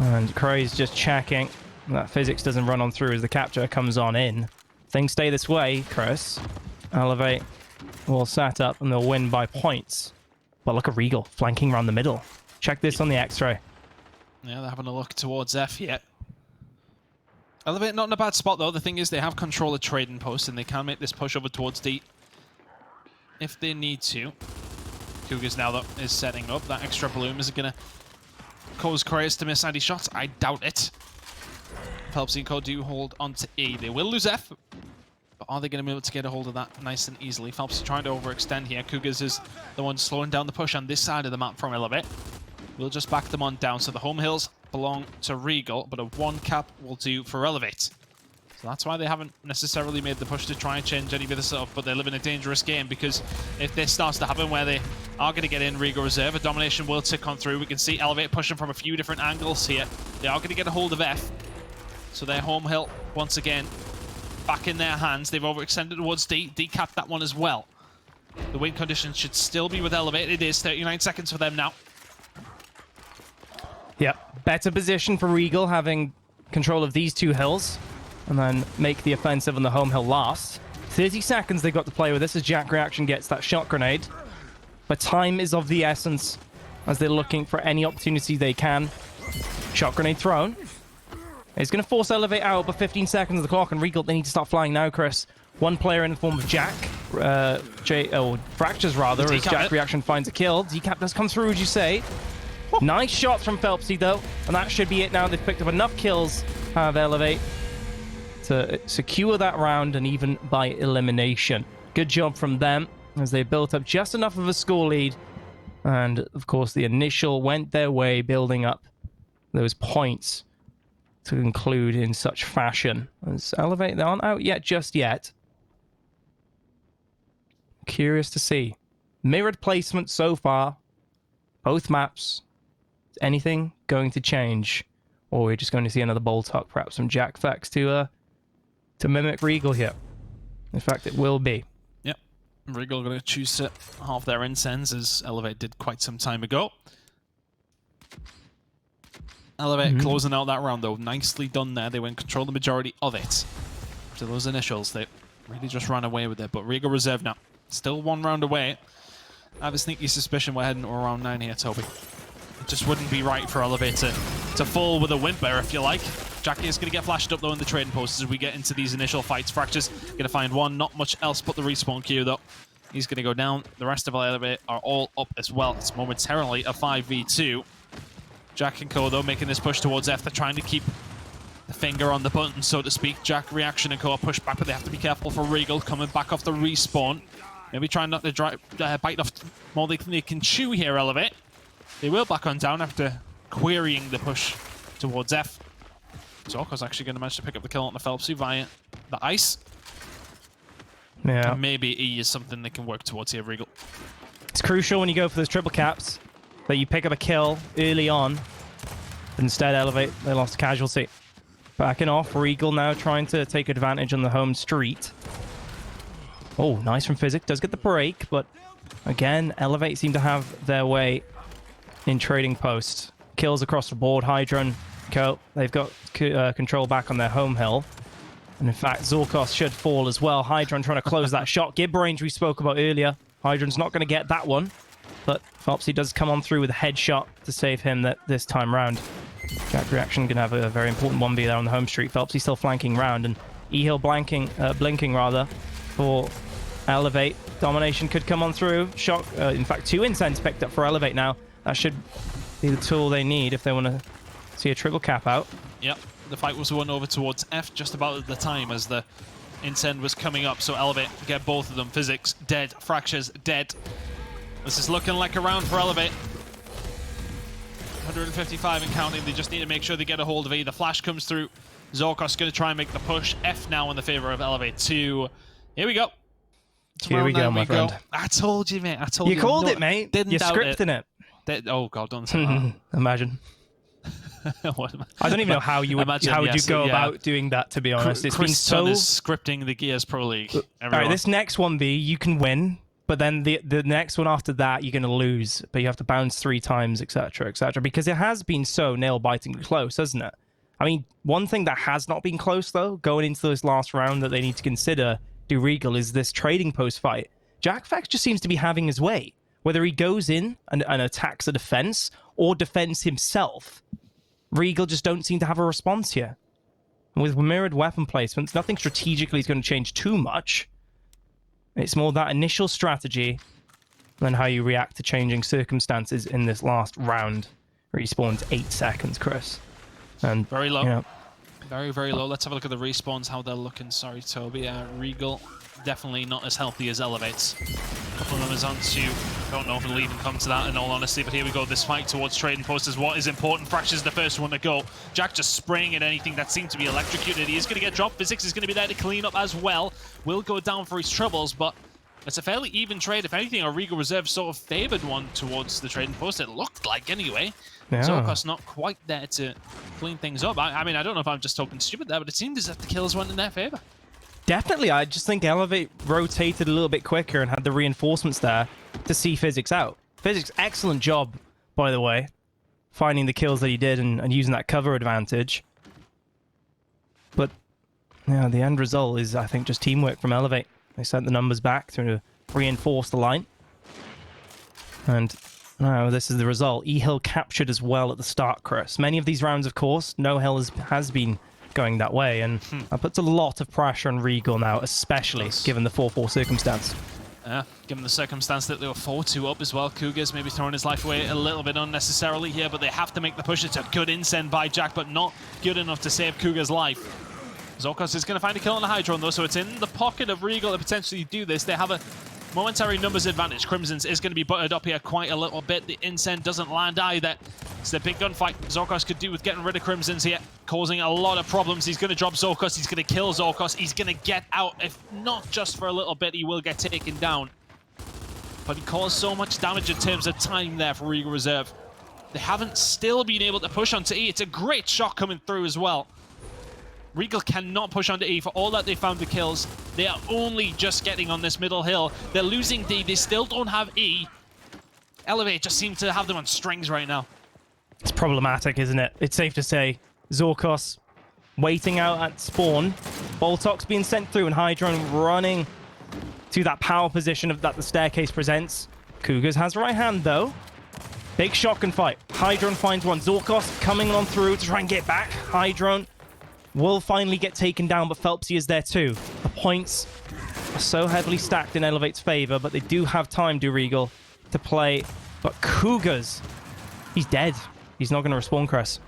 And Cray's just checking that physics doesn't run on through as the capture comes on in. Things stay this way, Chris. Elevate will set up and they'll win by points. But look at Regal flanking around the middle. Check this on the X-ray. Yeah, they're having a look towards F yet. Elevate not in a bad spot though. The thing is they have control of trading post and they can make this push over towards D if they need to. Cougars now though is setting up. That extra bloom is going to cause Craze to miss anti-shots. I doubt it. Phelpsy and Co do hold on to E. They will lose F, but are they going to be able to get a hold of that nice and easily? Phelpsy trying to overextend here. Cougars is the one slowing down the push on this side of the map from Elevate. We'll just back them on down. So the home hills belong to Regal, but a 1 cap will do for Elevate. So that's why they haven't necessarily made the push to try and change any of this stuff, but they live in a dangerous game because if this starts to happen where they are going to get in Regal Reserve, a domination will tick on through. We can see Elevate pushing from a few different angles here. They are going to get a hold of F. So their home hill, once again, back in their hands. They've overextended towards D. D capped that one as well. The win condition should still be with Elevate. It is 39 seconds for them now. Yeah, better position for Regal, having control of these two hills, and then make the offensive on the home hill last. 30 seconds they've got to play with this as Jack Reaction gets that shot grenade. But time is of the essence as they're looking for any opportunity they can. Shot grenade thrown. It's going to force Elevate out, but 15 seconds of the clock, and Regal, they need to start flying now, Chris. One player in the form of Jack, Fractures rather, as Jack Reaction finds a kill. Decap does come through, would you say? Nice shots from Phelpsy, though, and that should be it now. They've picked up enough kills out of Elevate to secure that round, and even by elimination. Good job from them, as they built up just enough of a score lead. And, of course, the initial went their way, building up those points to conclude in such fashion. As Elevate, they aren't out yet just yet. Curious to see. Mirrored placement so far. Both maps. Is anything going to change? Or we're just going to see another bolt tuck, perhaps from Jack Vex to mimic Regal here. In fact, it will be. Yep. Regal going to choose to halve their incense, as Elevate did quite some time ago. Elevate closing out that round, though. Nicely done there. They went control the majority of it. To those initials, they really just ran away with it. But Regal Reserve now. Still 1 round away. I have a sneaky suspicion we're heading to around 9 here, Toby. It just wouldn't be right for Elevate to fall with a whimper, if you like. Jackie is going to get flashed up, though, in the trading posts as we get into these initial fights. Fractures going to find one. Not much else but the respawn queue, though. He's going to go down. The rest of Elevate are all up as well. It's momentarily a 5v2. Jack and Co, though, making this push towards F. They're trying to keep the finger on the button, so to speak. Jack, Reaction, and Co. are pushed back, but they have to be careful for Regal coming back off the respawn. Maybe trying not to bite off more than they can chew here, Elevate. They will back on down after querying the push towards F. Zorko's actually going to manage to pick up the kill on the Phelpsy via the ice. Yeah. And maybe E is something they can work towards here, Regal. It's crucial when you go for those triple caps that you pick up a kill early on. But instead, Elevate, they lost a casualty. Backing off, Regal now trying to take advantage on the home street. Oh, nice from Physic. Does get the break, but again, Elevate seem to have their way in trading post. Kills across the board. Hydron, Co. They've got control back on their home hill. And in fact, Zorkos should fall as well. Hydron trying to close that shot. Gib range we spoke about earlier. Hydron's not going to get that one. But Phelpsy does come on through with a headshot to save him this time round. Jack Reaction going to have a very important 1v there on the home street. Phelpsy still flanking round. And E-Hill blinking rather, for Elevate. Domination could come on through. Shock. In fact, 2 incense picked up for Elevate now. That should be the tool they need if they want to see a triple cap out. Yep, the fight was won over towards F just about at the time as the Incend was coming up, so Elevate get both of them. Physics dead, Fractures dead. This is looking like a round for Elevate. 155 and counting. They just need to make sure they get a hold of E. The flash comes through. Zorkos going to try and make the push. F now in the favor of Elevate 2. Here we go. Here we go, my friend. I told you, mate. I told you. You called it, mate. You're scripting it. Oh, God, don't say that. Imagine. I don't even know how you would go about doing that, to be honest. It's been so... is scripting the Gears Pro League. All right, this next 1v, you can win, but then the next one after that, you're going to lose, but you have to bounce 3 times, etc., etc., because it has been so nail-bitingly close, hasn't it? I mean, one thing that has not been close, though, going into this last round that they need to consider, do Regal, is this trading post fight. Jack Fax just seems to be having his way. Whether he goes in and attacks a defense or defends himself, Regal just don't seem to have a response here. With mirrored weapon placements, nothing strategically is going to change too much. It's more that initial strategy than how you react to changing circumstances in this last round. Respawns 8 seconds, Chris. And very low. You know, very, very low. Let's have a look at the respawns, how they're looking. Sorry, Toby. Regal, definitely not as healthy as Elevates. A couple of them is on 2. Don't know if it'll even come to that in all honesty, but here we go. This fight towards trading posts is what is important. Fracture's the first one to go. Jack just spraying at anything that seemed to be electrocuted. He is going to get dropped. Physics is going to be there to clean up as well. Will go down for his troubles, but it's a fairly even trade. If anything, our Regal Reserve sort of favored one towards the trading post. It looked like anyway. Yeah. Zorkos not quite there to clean things up. I mean, I don't know if I'm just talking stupid there, but it seemed as if the kills went in their favor. Definitely, I just think Elevate rotated a little bit quicker and had the reinforcements there to see Physics out. Physics, excellent job, by the way, finding the kills that he did and using that cover advantage. But, yeah, the end result is, I think, just teamwork from Elevate. They sent the numbers back to reinforce the line. And now this is the result. E-Hill captured as well at the start, Chris. Many of these rounds, of course, no Hill has been going that way, and that puts a lot of pressure on Regal now, especially given the 4-4 circumstance. Yeah, given the circumstance that they were 4-2 up as well. Cougars maybe throwing his life away a little bit unnecessarily here, but they have to make the push. It's a good incend by Jack, but not good enough to save Cougar's life. Zorkos is going to find a kill on the Hydron, though, so it's in the pocket of Regal to potentially do this. They have a momentary numbers advantage. Crimson's is going to be buttered up here quite a little bit. The incend doesn't land either. It's the big gunfight Zorkos could do with getting rid of Crimson's here, causing a lot of problems. He's going to drop Zorkos. He's going to kill Zorkos. He's going to get out. If not just for a little bit, he will get taken down. But he caused so much damage in terms of time there for Regal Reserve. They haven't still been able to push onto E. It's a great shot coming through as well. Regal cannot push onto E for all that they found the kills. They are only just getting on this middle hill. They're losing D. They still don't have E. Elevate just seem to have them on strings right now. It's problematic, isn't it? It's safe to say. Zorkos waiting out at spawn. Boltox being sent through and Hydron running to that power position that the staircase presents. Cougars has right hand, though. Big shotgun fight. Hydron finds one. Zorkos coming on through to try and get back. Hydron will finally get taken down, but Phelpsy is there too. The points are so heavily stacked in Elevate's favor, but they do have time, do Regal, to play. But Cougars, he's dead. He's not going to respawn, Chris.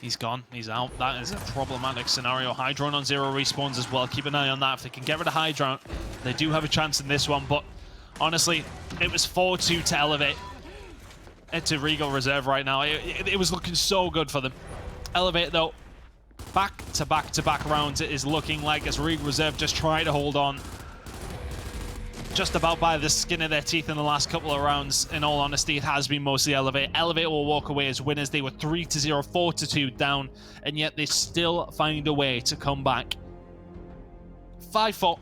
He's gone. He's out. That is a problematic scenario. Hydron on 0 respawns as well. Keep an eye on that. If they can get rid of Hydron, they do have a chance in this one. But honestly, it was 4-2 to Elevate to Regal Reserve right now. It was looking so good for them. Elevate, though, back-to-back rounds, it is looking like as Regal Reserve just try to hold on just about by the skin of their teeth in the last couple of rounds. In all honesty, it has been mostly Elevate. Elevate will walk away as winners. They were 3-0, 4-2 down, and yet they still find a way to come back. 5-4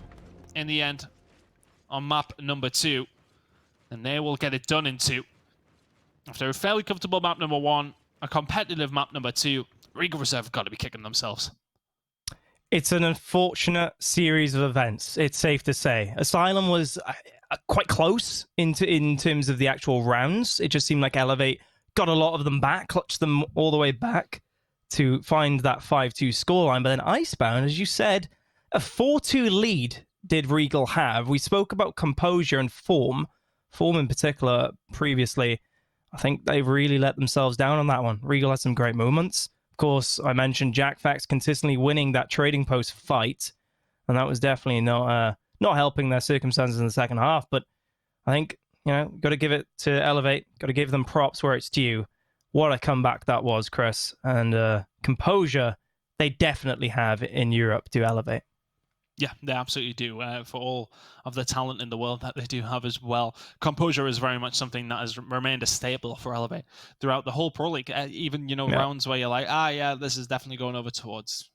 in the end on map number 2, and they will get it done in 2. After a fairly comfortable map number 1, a competitive map number 2, Regal Reserve have got to be kicking themselves. It's an unfortunate series of events, it's safe to say. Asylum was quite close in terms of the actual rounds. It just seemed like Elevate got a lot of them back, clutched them all the way back to find that 5-2 scoreline. But then Icebound, as you said, a 4-2 lead did Regal have. We spoke about composure and form in particular previously. I think they've really let themselves down on that one. Regal had some great moments. Of course, I mentioned JackFax consistently winning that trading post fight, and that was definitely not helping their circumstances in the second half. But I think, got to give it to Elevate, got to give them props where it's due. What a comeback that was, Chris. And composure, they definitely have in Europe to Elevate. Yeah, they absolutely do, for all of the talent in the world that they do have as well. Composure is very much something that has remained a staple for Elevate throughout the whole Pro League. Even, rounds where you're like, yeah, this is definitely going over towards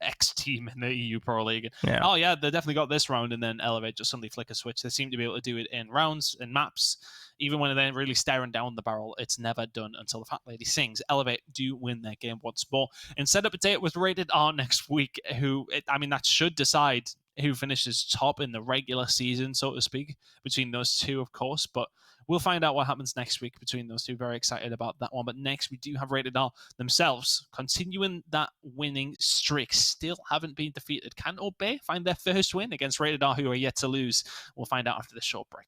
X team in the EU Pro League. Yeah. Oh, yeah, they definitely got this round, and then Elevate just suddenly flick a switch. They seem to be able to do it in rounds and maps. Even when they're really staring down the barrel, it's never done until the Fat Lady sings. Elevate do win their game once more and set up a date with Rated R next week, that should decide who finishes top in the regular season, so to speak, between those two, of course. But we'll find out what happens next week between those two. Very excited about that one. But next, we do have Rated R themselves continuing that winning streak. Still haven't been defeated. Can Obey find their first win against Rated R, who are yet to lose? We'll find out after this short break.